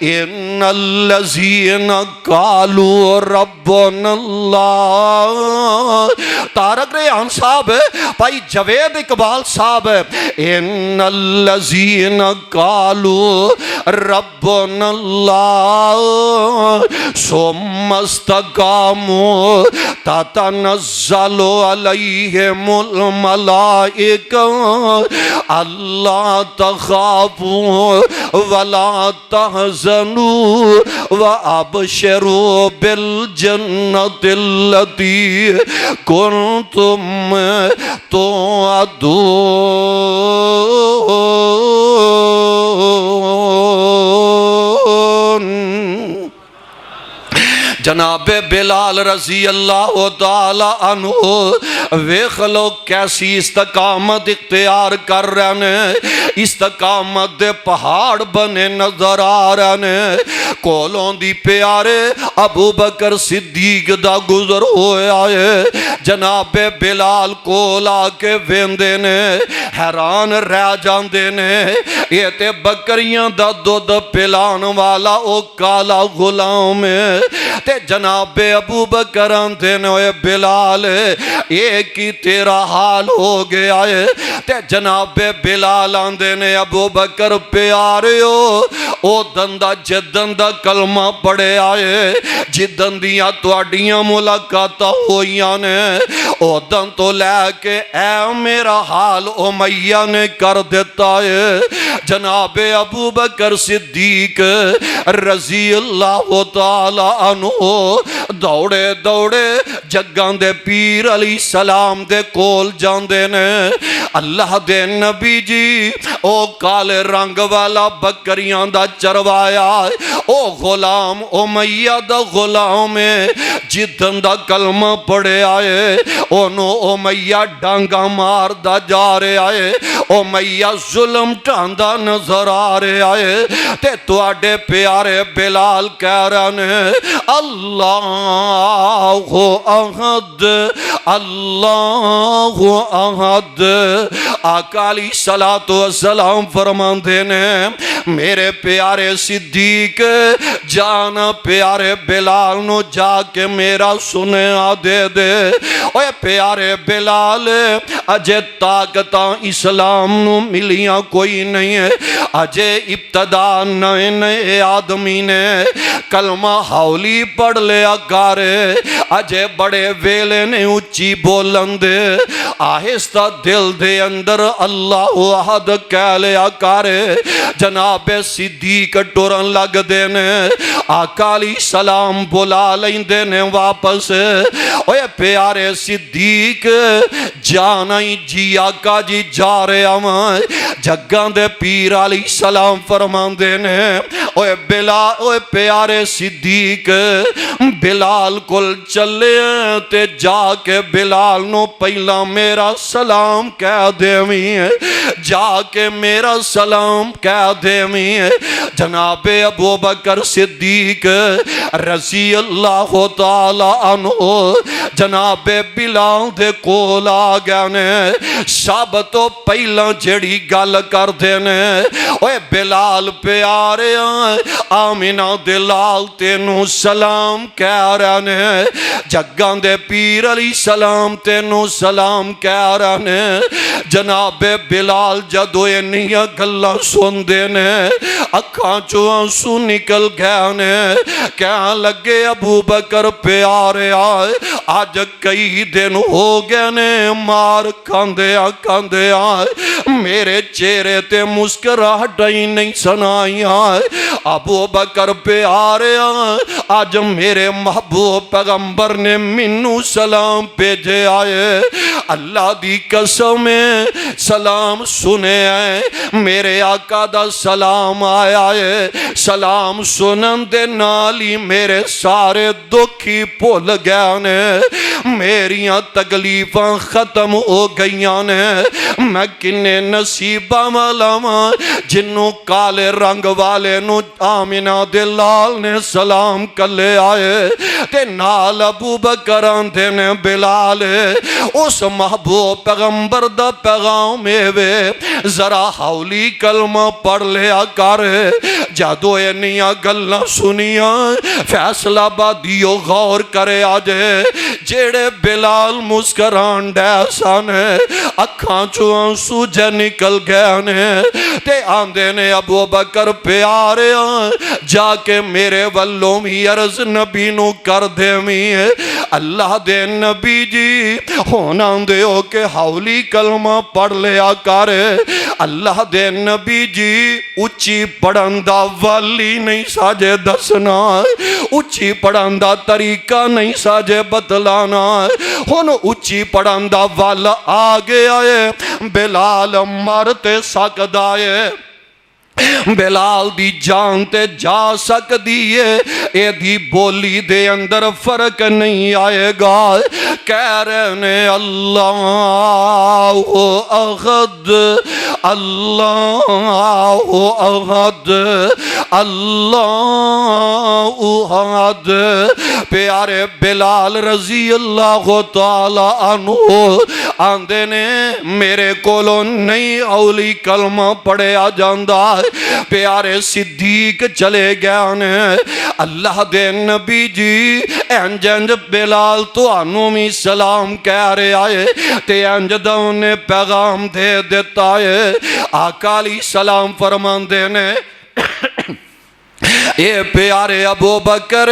ان الذین قالوا ربنا اللہ، تارک ریحان صاحب، بھائی جوید اقبال صاحب، ان الذین قالوا ربنا اللہ ثم استقاموا تتنزل علیہم الملائکہ اللہ تخافوا ولا تحزنوا وابشروا بالجنة التي كنتم توعدون۔ جناب بلال رضی اللہ تعالی عنہ ویکھ لو کیسی استقامت اختیار کر رہے ہیں، استقامت دے پہاڑ بنے نظر آ رہے ہیں، کولوں دی پیارے ابو بکر صدیق دا گزر ہویا ہے، جناب بلال کول آ کے ویندے نے حیران رہ جاندے نے، یہ تے بکریاں دا دودھ پلان والا او کالا غلام ہے، تے جناب ابو بکر آندے نے اے بلال ایک ہی تیرا حال ہو گیا ہے، تے جناب بلال آندے نے ابو بکر پیاریو او دندہ جدن دا کلمہ پڑے آئے، جدن دیاں تواڈیاں ملاقاتہ ہوئیاں نے، او دن تو لے کے اے میرا حال امیہ نے کر دیتا ہے، جناب ابو بکر صدیق رضی اللہ تعالی عنہ دوڑے دوڑے جگاں دے پیر علیہ السلام دے کول جاندے نے، اللہ دے نبی جی او کالے رنگ والا بکریاں دا چروایا او غلام امیہ دا غلام ہے، جدن دا کلمہ پڑے آئے انہوں امیہ ڈانگا مار دا جا رہے آئے، امیہ ظلم ٹاندہ نظر آ رہے آئے، تے تواڈے پیارے بلال کہہ رہے ہیں اللہ احد اللہ اللہ احد۔ آقا علیہ الصلوۃ والسلام فرماندے نے میرے پیارے صدیق جان پیارے بلال نو جا کے میرا سنیا دے دے۔ اوے پیارے بلال اجے طاقتاں اسلام نو ملیاں کوئی نہیں ہے، اجے ابتدا نئے نئے آدمی نے کلمہ ہولی پڑھ لیا گارے، اجے بڑے ویلے نے اچھی بولن دے، آہستہ دل دے اندر اللہ احد کہہ لیا کارے۔ جناب صدیق ٹرن لگ دینے، آقا علیہ السلام بلا لیندے نے واپس۔ اوے پیارے صدیق جانائی جی آقا جی جا رہے آمائے، جگاں دے پیر علیہ السلام فرمان دینے اوے بلال، اوے پیارے صدیق بلال کل چلے تے جا کے بلال نو پہلا میرا سلام کہہ دیویں، جا کے میرا سلام کہہ دیویں۔ جناب ابو بکر صدیق رضی اللہ تعالی عنہ جناب بلال دے کول آ گیا نے، سب تو پہلا جڑی گل کر دینے اوے بلال پیارے آمینہ دلال تینوں سلام کہہ رہے نے، جگاں دے پیر علیہ السلام تینوں سلام کہہ رہے نے۔ جناب بلال جدو انہیاں گلہ سن دینے اکھاں چو آنسو نکل گیا نے، کہاں لگے ابو بکر پیارے آئے آج کئی دن ہو گئے نے مار کھاندے آئے، میرے چہرے تے مسکراہٹ ہی نہیں سنائی آئے۔ ابو بکر پیارے آئے آج میرے محبوب پیغمبر نے منو سلام بھیجے آئے، اللہ دی قسم سلام سنے آئے، میرے آقا دا سلام آیا ہے، سلام سنن دے نالی میرے سارے دکھی بھول گیا نے، میریاں تکلیفاں ختم ہو گئیاں نے، میں کنے نصیبہ ملاواں جنوں کالے رنگ والے نو آمینہ دلال نے سلام کلے آئے تے نال ابو بکر آندے نے بلال اس محبوب پیغمبر دا پیغام وے ذرا ہولی کلمہ پڑھ لیا کر۔ جادو انیاں گلہ سنیاں فیصلہ بادیو غور کرے آجے، جیڑے بلال مسکران ڈیسان ہے اکھاں چو آنسو جے نکل گئے نے تے آندے نے ابو بکر پیارے جا کے میرے والوں ہی عرض نبی نو کر دے میں، اللہ دے نبی جی ہونا دے ہو کہ ہولی کلمہ پڑھ لیا کرے، اللہ دے نبی جی اچھی پڑھندہ والی نہیں ساجے دسنا، اچھی پڑھندہ طریقہ نہیں ساجے بتلانا، ہن اچھی پڑھندہ والا آگے آئے بلال مرتے سکدائے، بلال دی جان تے جا سکدی ہے، اے دی بولی دے اندر فرق نہیں آئے گا، کہہ رہے نے اللہ احد اللہ احد اللہ احد۔ پیارے بلال رضی اللہ تعالی عنہ آندے نے میرے کولوں نہیں اولی کلمہ پڑھے آ جاندہ، پیارے صدیق چلے گیا نے، اللہ دے نبی جی انج انج بلال تو آنومی سلام کہہ رہے آئے تے انج دوں نے پیغام دے دیتا ہے۔ آقا علیہ السلام فرمان دینے اے پیارے ابو بکر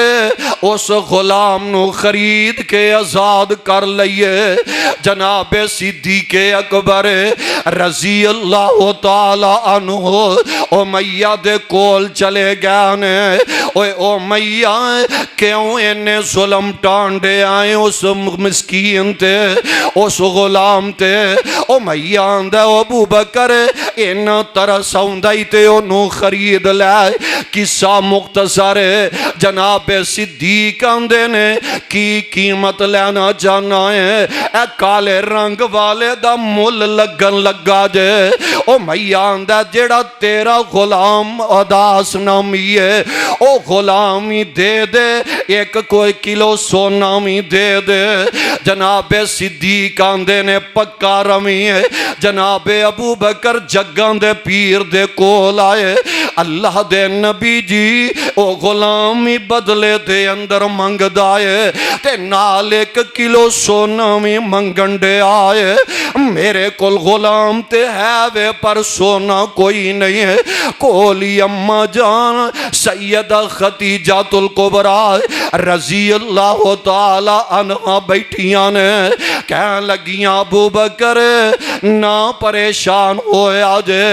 اس غلام نو خرید کے آزاد کر لئیے، جناب صدیق اکبر رضی اللہ تعالی عنہ امیہ دے کول چلے گیا نے، اوے امیہ کیوں انہیں ظلم ٹانڈے آئیں اس مسکین تے اس غلام تے، امیہ آندہ ابو بکر انہ ترس آندائی تے انہوں خرید لائے، قصہ مختصر ہے۔ جناب صدیق آندے نے کی قیمت لینا چاہنا ہے؟ اے کالے رنگ والے دا مل لگن لگا جے۔ او میاں آندہ جیڑا تیرا غلام اداس نامی ہے، او غلامی دے دے، ایک کوئی کلو سونامی دے دے۔ جناب صدیق آندے نے پکا رمی ہے۔ جناب ابو بکر جگان دے پیر دے کول آئے، اللہ دے نبی جی او غلامی بدلے دے اندر منگ دائے تے نال 1 کلو سونامی منگن دے آئے۔ میرے کول غلام تے ہے وے پر سونا کوئی نہیں ہے۔ کولی اماں جان سیدہ خدیجہ الکبریٰ رضی اللہ تعالی عنہ بیٹھیاں نے کہنے لگیاں ابو بکر نہ پریشان ہوئے آجے،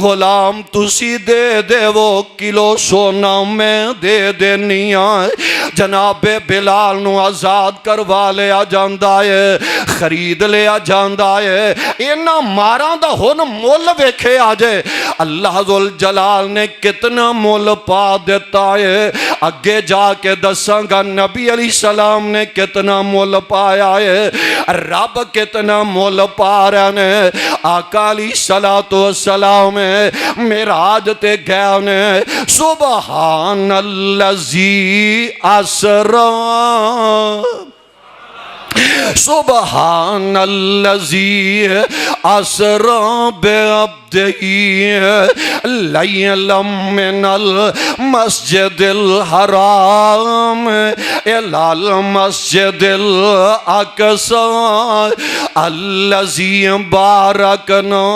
غلام تسی دے دے وہ کلو سونا میں دے دینی آئے۔ جناب بلال نو آزاد کروا لیا جاندہ ہے، خرید لیا جاندہ ہے۔ اینا ماراں دا ہن مول ویکھے آجے اللہ ذوالجلال نے کتنا مول پا دیتا ہے۔ اگے جا کے دساں گا نبی علیہ السلام نے کتنا مول پایا ہے، رب کتنا مول پا رہے ہیں۔ آقا علیہ السلام معراج تے گئے نے، سبحان الذی اسرا سبحان الذی اسرا بعبدہ لیلا من المسجد الحرام الی المسجد الاقصی الذی بارکنا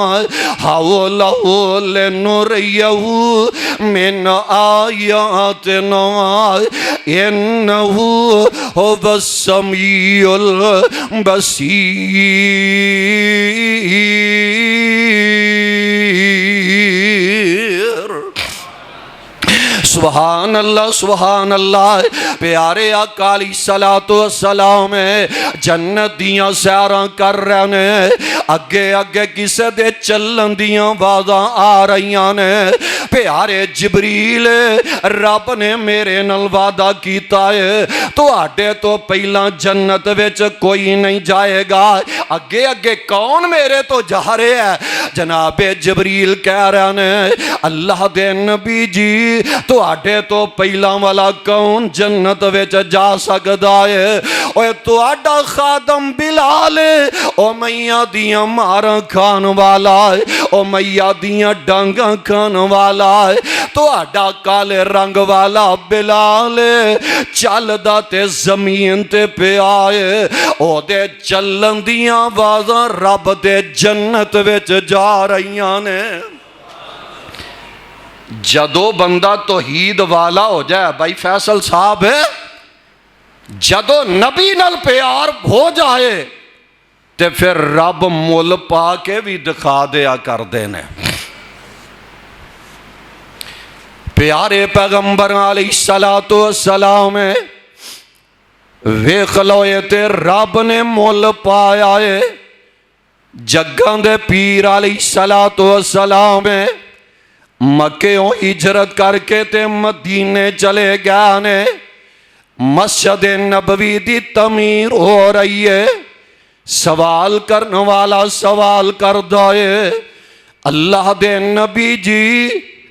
حولہ لنریہ من آیاتنا انہ هو السمیع البصیر۔ سبحان اللہ سبحان اللہ۔ پیارے آقا علیہ السلام جنت دیاں سیراں کر رہے ہیں، اگے اگے کسے دے چلن دیاں بازاں آ رہیاں نے۔ پیارے جبریل رب نے میرے نال وعدہ کیتا ہے تو آٹے تو پہلا جنت وچ کوئی نہیں جائے گا، اگے اگے کون میرے تو جا رہے ہیں؟ جناب جبریل کہہ رہے ہیں اللہ دے نبی جی تو آٹے تو پہلا والا کون جنت وچ جا سکدا ہے؟ اوے تو آڈا خادم بلال او میاں دیاں ماراں کھان والا ہے، او میاں دیاں ڈانگاں کھان والا ہے، تو آڈا کالے رنگ والا بلال چل دا تے زمین تے پہ آئے، او دے چلن دیاں آوازاں رب دے جنت وچ جا رہیاں نے۔ جدو بندہ توحید والا ہو جائے بھائی فیصل صاحب ہے، جدو نبی نال پیار ہو جائے تے پھر رب مول پا کے بھی دکھا دیا کر دینے۔ پیارے پیغمبر علیہ السلام ویکھ لو تے رب نے مول پایا ہے۔ جگاں دے پیر علیہ السلام مکیوں ہجرت کر کے تے مدینے چلے گئے نے، مسجد نبوی دی تعمیر ہو رہی ہے۔ سوال کرنے والا سوال کر دائے اللہ دے نبی جی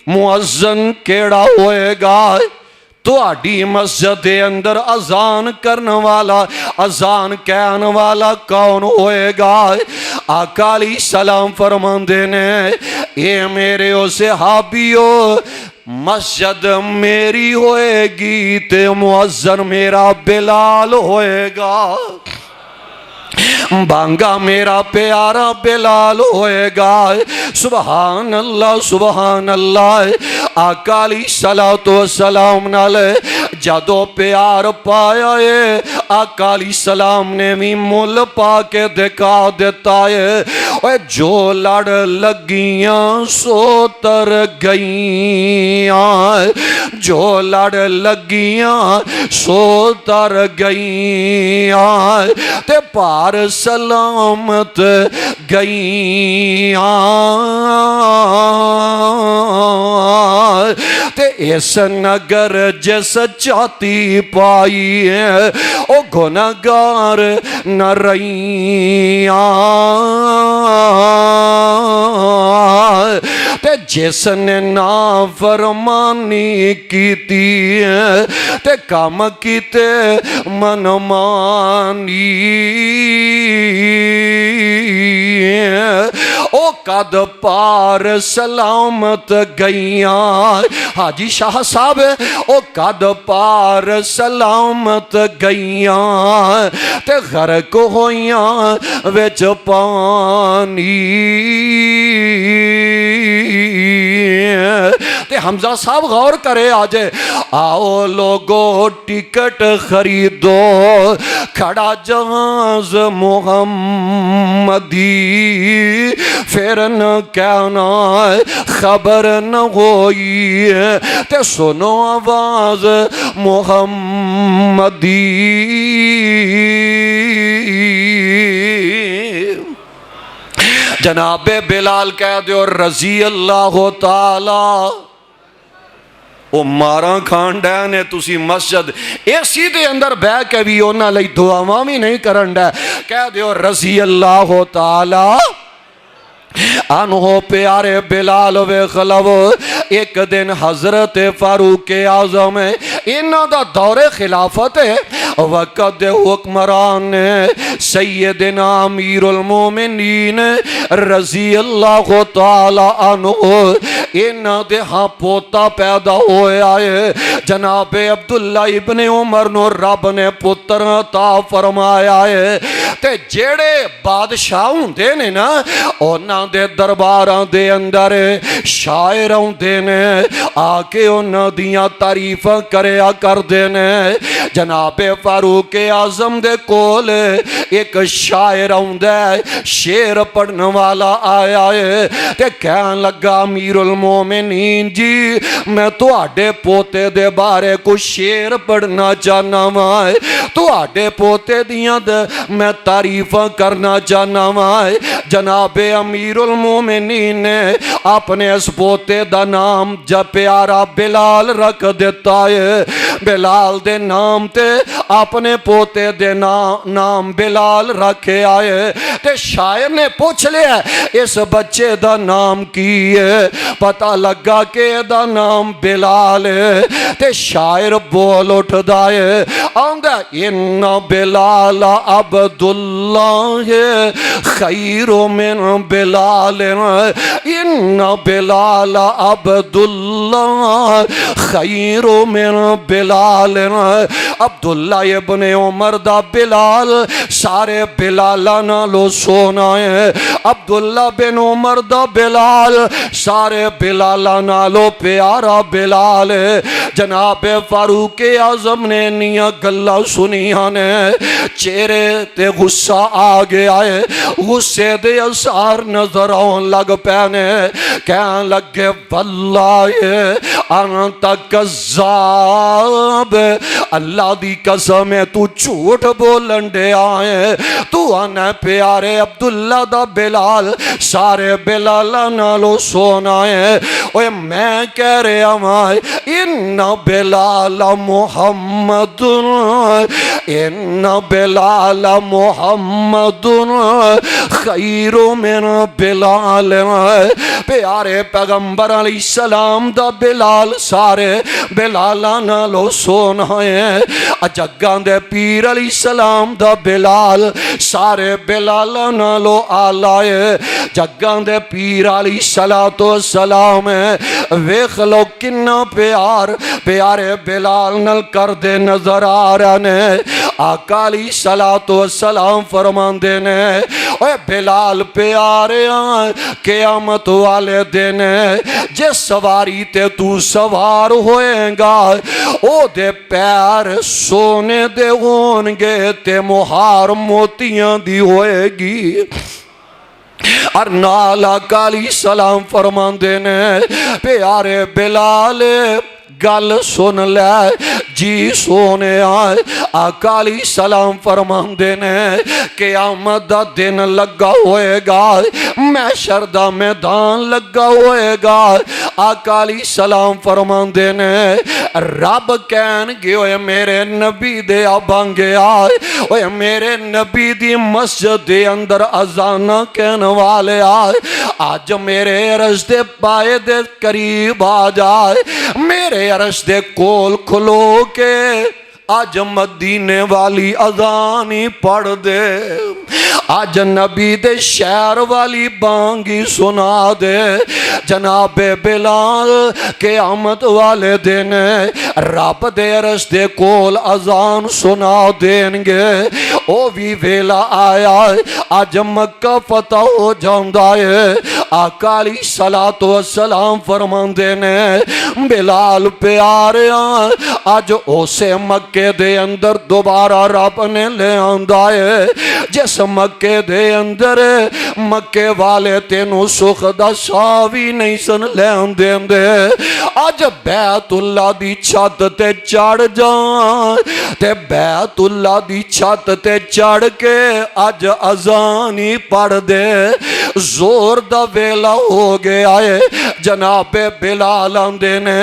مؤذن کیڑا ہوئے گا؟ تو آڈی مسجد دے اندر اذان کرنے والا اذان کہنے والا کون ہوئے گا؟ آقا علیہ السلام فرماندے نے اے میرے او صحابیو مسجد میری ہوئے گی تے مؤذن میرا بلال ہوئے گا، بانگا میرا پیارا بلال ہوئے گا۔ سبحان اللہ سبحان اللہ۔ آقا علیہ السلام نال جدو پیار پایا ہے آقا علیہ السلام نے بھی مول پا کے دکھا دیتا ہے۔ جو لڑ لگیاں سو تر گئیاں، جو لڑ لگیاں سو تر گئیاں، تے پار سلامت گئیاں، تے اس نگر جس چاہتی پائی ہے او گناہگار نہ رہیاں تے جس نے نافرمانی کیتی ہے تے کام کیتے من مانی او قد پار سلامت گئیاں حاجی شاہ صاحب او قد پار سلامت گئیاں تے غرق ہویاں وچ پانی تے حمزہ صاحب غور کرے آجے آؤ لوگو ٹکٹ خریدو کھڑا جہاز محمدی پھر نہ کہنا خبر نہ ہوئی تے سنو آواز محمدی جناب بلال کہہ دیو رضی اللہ تعالی او ماراں کھان ڈے نے تسی مسجد ایسی دے اندر بے کے بھی اونا لئی دعاواں بھی نہیں کرن ڈے کہہ دیو رضی اللہ تعالی انہو پیارے بلال و خلو ایک دن حضرت فاروق اعظم انہاں دا دور خلافت ہے وقت حکمران سیدنا امیر المومنین رضی اللہ تعالی عنہ انہاں دے ہاں پوتا پیدا ہوئے آئے جناب عبداللہ ابن عمر نو رب نے پتر عطا فرمایا ہے تے جیڑے بادشاہ ہوندے نے نا اونا دے درباراں دے اندر شاعراں دے نے آکے انہاں دیاں تعریفاں کریا کر دے نے جناب فاروق اعظم دے کول ایک شاعر دے شعر پڑھنے والا آیا ہے تے کہن لگا امیر المومنین جی میں تو آڈے پوتے دے بارے کو شعر پڑھنا چاہنا مائے تو آڈے پوتے دیاں دے میں تعریفاں کرنا چاہنا مائے جناب امیر المومنین نے اپنے اس پوتے دا نام جا پیارا بلال رکھ دیتا ہے بلال دے نام تے اپنے پوتے دے نام بلال رکھے آئے تے شاعر نے پوچھ لیا اس بچے دا نام کی ہے پتہ لگا کہ دا نام بلال ہے تے شاعر بول اٹھ دائے آندھا ان بلال عبداللہ خیر من بلال ان بلال عبداللہ خیر من بلال عبداللہ ابن عمر دا بلال سارے بلالا نالو سونا ہے عبداللہ بن عمر دا بلال سارے بلالا نالو پیارا بلال ہے جناب فاروق اعظم نے نیا گلہ سنیاں نے چہرے تے غصہ آگے آئے غصے دے اثار نظر آن لگ پہنے کہن لگے واللہ انتا کذاب اللہ دی قسم ہے تو جھوٹ بولن دے آئے تو آنے پیارے عبداللہ دا بلال سارے بلالا نالو سونا ہے اوہ میں کہہ رہے ہمائے ان بلال محمد ان بلال محمد خیر من بلال پیارے پیغمبر علیہ السلام دا بلال سارے بلالا نالو سونا ہے اجگان دے پیر علیہ السلام دا بلال سارے بلالا نالو آلائے جگان دے پیر علیہ السلام ویخ لو کننا پیارے بلال نل کر دے نظر آ رہنے آقا علیہ السلام فرمان دینے اوہ بلال پیارے آئے قیامت والے دینے جس سواری تے تو سوار ہوئیں گا او دے پیر سونے دے ہونگے تے مہار موتیاں دی ہوئے گی اور نالا کالی سلام فرمان دینے پیارے بلال گل سن لے جی سونے آئے آقا علیہ السلام فرماندے نے قیامت دا دن لگا ہوئے گا محشر دا میدان لگا ہوئے گا آقا علیہ السلام فرماندے نے رب کہن گے اوے میرے نبی دے آبانگے آئے اوے میرے نبی دی مسجد دے اندر اذانہ کہن والے آئے آج میرے عرش دے پائے دے قریب آ جائے میرے عرش دے کول کھلو کے آج مدینے والی اذانی پڑھ دے آج نبی دے شہر والی بانگی سنا دے جناب بلال قیامت والے دن رب دے عرش دے کول اذان سنا دیں گے او بھی ویلا آیا آج مکہ فتح ہو جاندہ ہے آقا علیہ السلام فرماندے نے بلال پیاریاں آج اسے مکہ دے اندر دوبارہ رب نے لے آندہ ہے جس مکہ دے اندر مکہ والے تینوں سخ دا ساوی نہیں سن لے آندے اندے آج بیت اللہ دی چھت تے چڑھ جان تے بیت اللہ دی چھت تے چڑھ کے آج اذانی پڑھ دے زور دا ویلا ہو گیا ہے جناب بلال آندے نے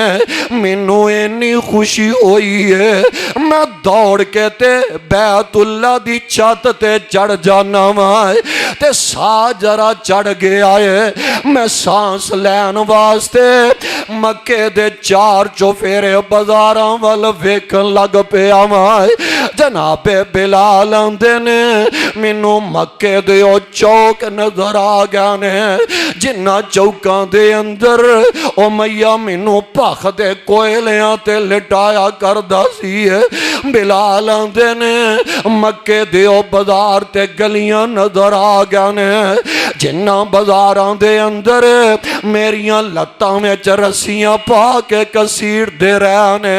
مینوں اینی خوشی ہوئی ہے میں دوڑ کے تے بیت اللہ دی چھت تے چڑھ جانا وائے تے سا جرا چڑھ گیا ہے میں سانس لین واسطے مکے دے چار چوفیرے بازاراں وال ویکھن لگ پیا وائے جناب بلال آندے نے مینوں مکے دے او چوک نظر آ گیا نے جنہ چوکاں دے اندر او میاں مینوں پاخ دے کوئلیاں تے لٹایا کردہ سی ہے بلال آندے نے مکے دے او بازار تے گلیاں نظر آ گیا نے جنہ بازاراں دے اندر میریاں لتاں میں رسیاں پا کے کسیر دے رہنے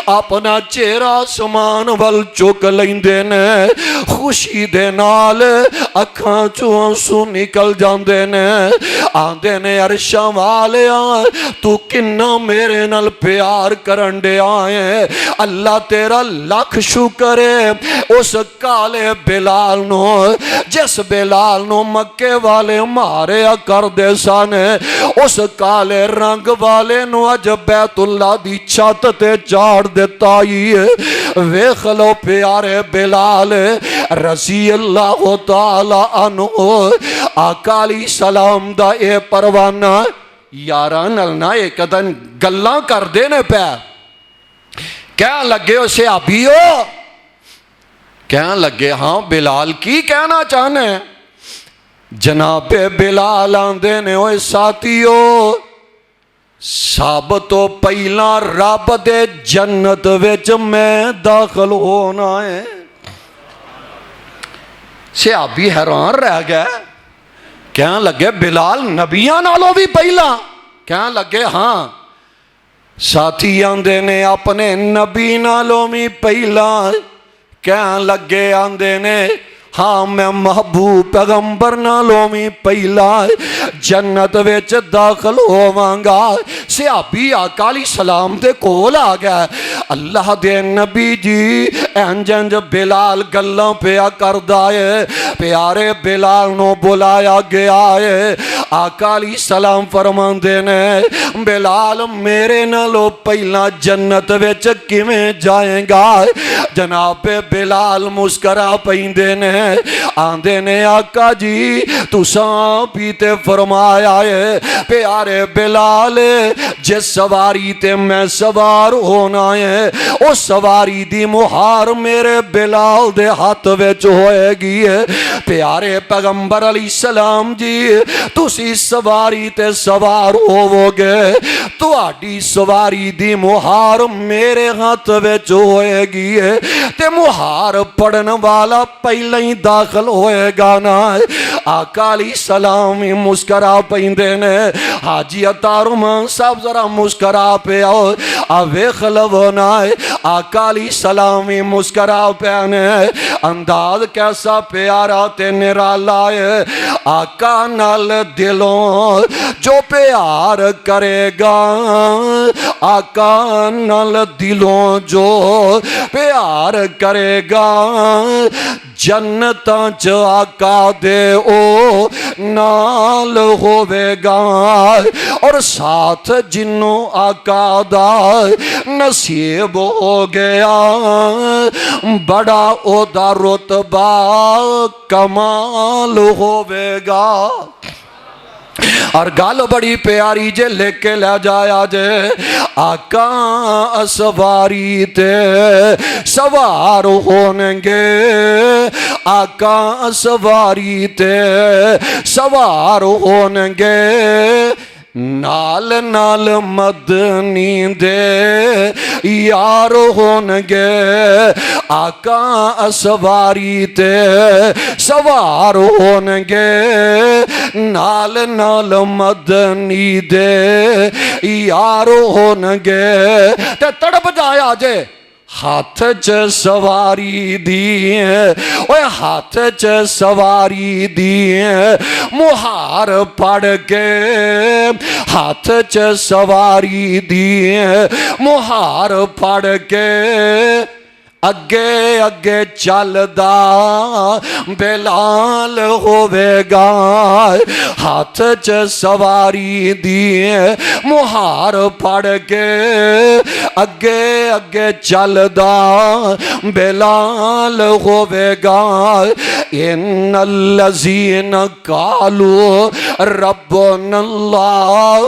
اپنا چہرہ سمان ول چک لیندے نے خوشی دے نال اکھاں چوں آنسو نکل جاندے نے آندے نے عرشاں والیاں تو کنہ میرے نال پیار کرن دے آئے اللہ تیرا لاکھ شکر ہے اس کالے بلال نو جس بلال نو مکے والے مارے کر دے سانے اس کالے رنگ والے نو اج بیت اللہ دی چھت تے چاڑ دیتا ہی ویکھ لو پیارے بلال رضی اللہ تعالی عنہ آقا علیہ السلام دا اے پروانہ یاران نلنا ایک دن گلاں کر دینے پہ کہاں لگے اسے ابھیو کہاں لگے ہاں بلال کی کہنا چاہنے جناب بلال آندے نے اوے ساتھیو سب تو پہلا رب دے جنت وچ میں داخل ہونا ہے صحابی حیران رہ گئے کہاں لگے بلال نبیاں نالوں بھی پہلا کہاں لگے ہاں ساتھی آندے نے اپنے نبی نالوں بھی پہلا کہاں لگے آندے نے ہاں میں محبوب پیغمبر نالوں میں پہلا جنت ویچ داخل ہووانگا صحابی آقا علیہ السلام دے کول آ گیا اللہ دے نبی جی انجنج بلال گلاں پیا کردہ ہے پیارے بلال نو بلایا گیا ہے آقا علیہ السلام فرمان دینے بلال میرے نالو پہلا جنت ویچ کیویں جائیں گا جناب بلال مسکرا پہندے نے آندے نے آقا جی تو پیتے فرمایا ہے پیارے بلال جس سواری تے میں سوار ہونا ہے اس سواری دی مہار میرے بلال دے ہاتھ وچ ہوئے گی ہے پیارے پیغمبر علیہ السلام جی تسی سواری تے سوار ہوو گے تو آڈی سواری دی مہار میرے ہاتھ وچ ہوئے گی ہے تے مہار پڑھن والا پہلے ہی داخل ہوئے گا نا آقا علیہ السلام مسکرا پیندے نے حاجی عطا رحمان صاحب ذرا مسکرا پہ آؤ ویکھ لو نا آقا علیہ السلام مسکرا پینے انداز کیسا پیارا تے نرالا ہے آقا نال دلوں جو پیار کرے گا آقا نال دلوں جو پیار کرے گا جنتاں چ آقا دے او نال ہوے گا اور ساتھ جنوں آقا دا نصیب ہو گیا بڑا او دا رتبہ کمال ہوے گا اور گال بڑی پیاری جے لے کے لے جایا جے آقا اسواری تے سوار ہونگے آقا اسواری تے سوار ہونگے نال نال مدنی دے یار ہونگے آقا اسواری تے سوار ہونگے نال نال مدنی دے یار ہونگے تے تڑپ جایا جے ہاتھ چ سواری دی اوے ہاتھ چ سواری دی مہار پڑھ کے ہاتھ چ سواری دی مہار پڑھ کے اگے اگے چل دا بلال ہوے گا ہاتھ چ سواری دی مہار پڑھ کے اگے اگے چل دا بلال ہوے گا ان الذین قالوا ربنا اللہ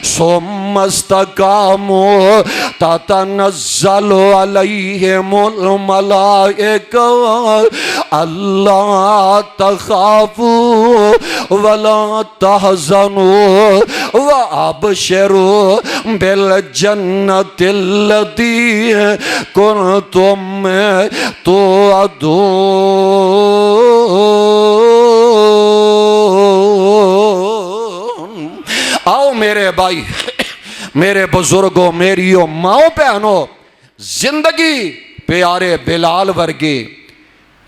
ثم استقاموا تتنزل علیہم الملائکہ اللہ تخافوا ولا تحزنوا وابشروا بالجنة التي كنتم توعدون آؤ میرے بھائی میرے بزرگوں میریوں ماؤں بہنوں زندگی پیارے بلال ورگی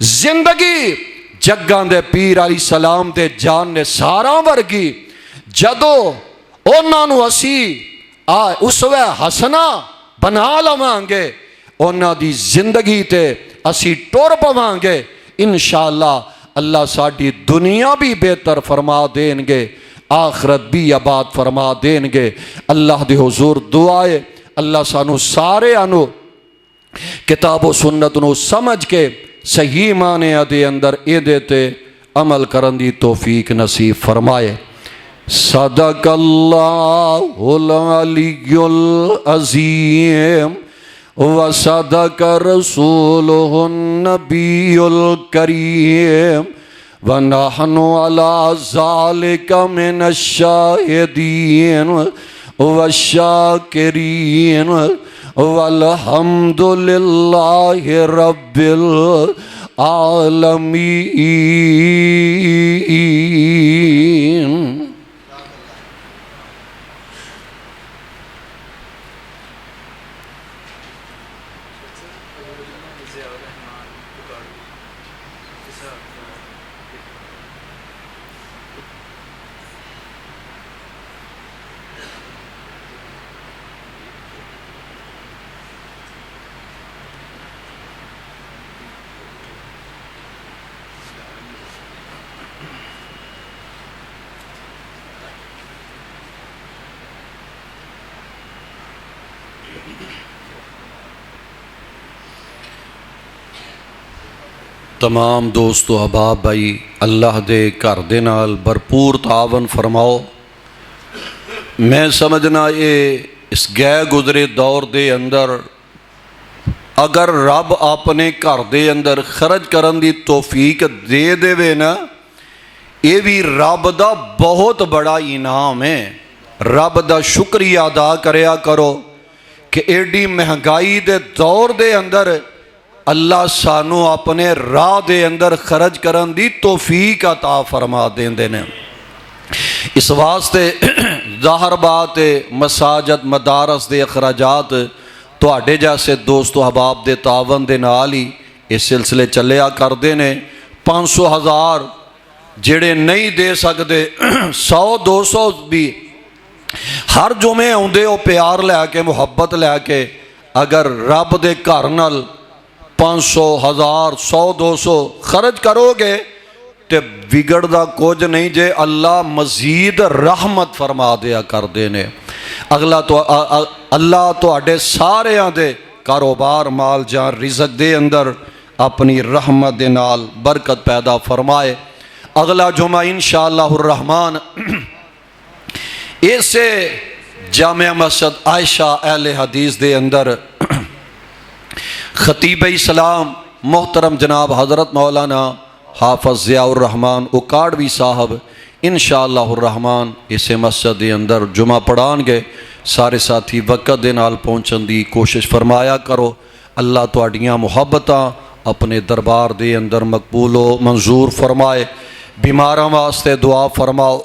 زندگی جگاں دے پیر علیہ السلام دے جان نے سارا ورگی جدو انہاں نو اسی اسوہ حسنہ بنا لوانگے انہاں دی زندگی تے اسی ٹور پوانگے انشاءاللہ اللہ ساڈی دنیا بھی بہتر فرما دیں گے آخرت بھی آباد فرما دیں گے اللہ دے حضور دعائے اللہ سانو سارے آنو کتاب و سنت نو سمجھ کے صحیح معنی دے اندر اے دیتے عمل کرن دی توفیق نصیب فرمائے صدق اللہ العلی العظیم وصدق رسولہ النبی الکریم ونحن علی ذالک من الشاہدین والشاکرین والحمد للہ رب العالمین تمام دوست و احباب بھائی اللہ دے گھر دے نال بھرپور تعاون فرماؤ میں سمجھنا یہ اس گئے گزرے دور دے اندر اگر رب اپنے گھر دے اندر خرچ کرن دی توفیق دے دے وے نا یہ بھی رب دا بہت بڑا انعام ہے رب دا شکریہ ادا کریا کرو کہ ایڈی مہنگائی دے دور دے اندر اللہ سانو اپنے راہ دے اندر خرچ کرن دی توفیق عطا فرما دیندے نے۔ اس واسطے ظاہر بات ہے مساجد مدارس دے اخراجات تواڈے جیسے دوست و احباب دے تعاون دے نال ہی اس سلسلے چلیا کردے نے۔ 500,000 جڑے نہیں دے سکتے 100-200 بھی ہر جمعے آؤندے وہ پیار لے کے محبت لے کے اگر رب دے گھر نال 500,000 100-200 خرچ کرو گے تے بگڑدا کچھ نہیں جے اللہ مزید رحمت فرما دیا کردے نے۔ اللہ تواڈے ساریاں دے کاروبار مال جان رزق دے اندر اپنی رحمت دے نال برکت پیدا فرمائے۔ اگلا جمعہ انشاءاللہ الرحمن اسے جامع مسجد عائشہ اہل حدیث دے اندر خطیب اسلام محترم جناب حضرت مولانا حافظ ضیاء الرحمن اکاڑوی صاحب انشاءاللہ الرحمن اسے مسجد دے اندر جمعہ پڑھان گے۔ سارے ساتھی وقت دے نال پہنچن دی کوشش فرمایا کرو۔ اللہ تواڈیاں محبتاں اپنے دربار دے اندر مقبول و منظور فرمائے۔ بیماراں واسطے دعا فرماؤ۔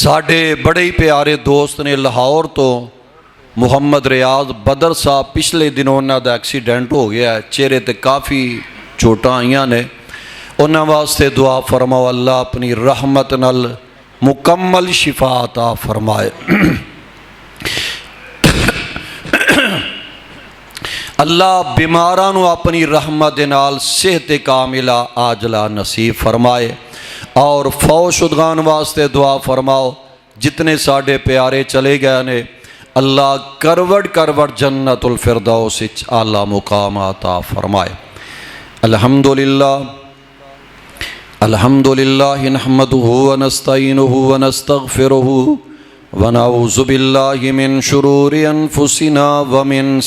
ساڈے بڑے ہی پیارے دوست نے لاہور تو محمد ریاض بدر صاحب پچھلے دنوں انہاں دا ایکسیڈنٹ ہو گیا ہے، چہرے تے کافی چوٹاں آئیاں نے، انہاں واسطے دعا فرماؤ اللہ اپنی رحمت نال مکمل شفا عطا فرمائے۔ اللہ بیماراں نو اپنی رحمت نال صحت کاملہ عاجلہ نصیب فرمائے۔ اور فوت شدگان واسطے دعا فرماؤ، جتنے ساڈے پیارے چلے گئے نے اللہ کروڑ کروڑ جنت الفردوس اعلیٰ مقام عطا فرمائے۔ الحمدللہ نحمدہ ونستعینہ ونستغفرہ ونعوذ باللہ من شرور انفسنا ومن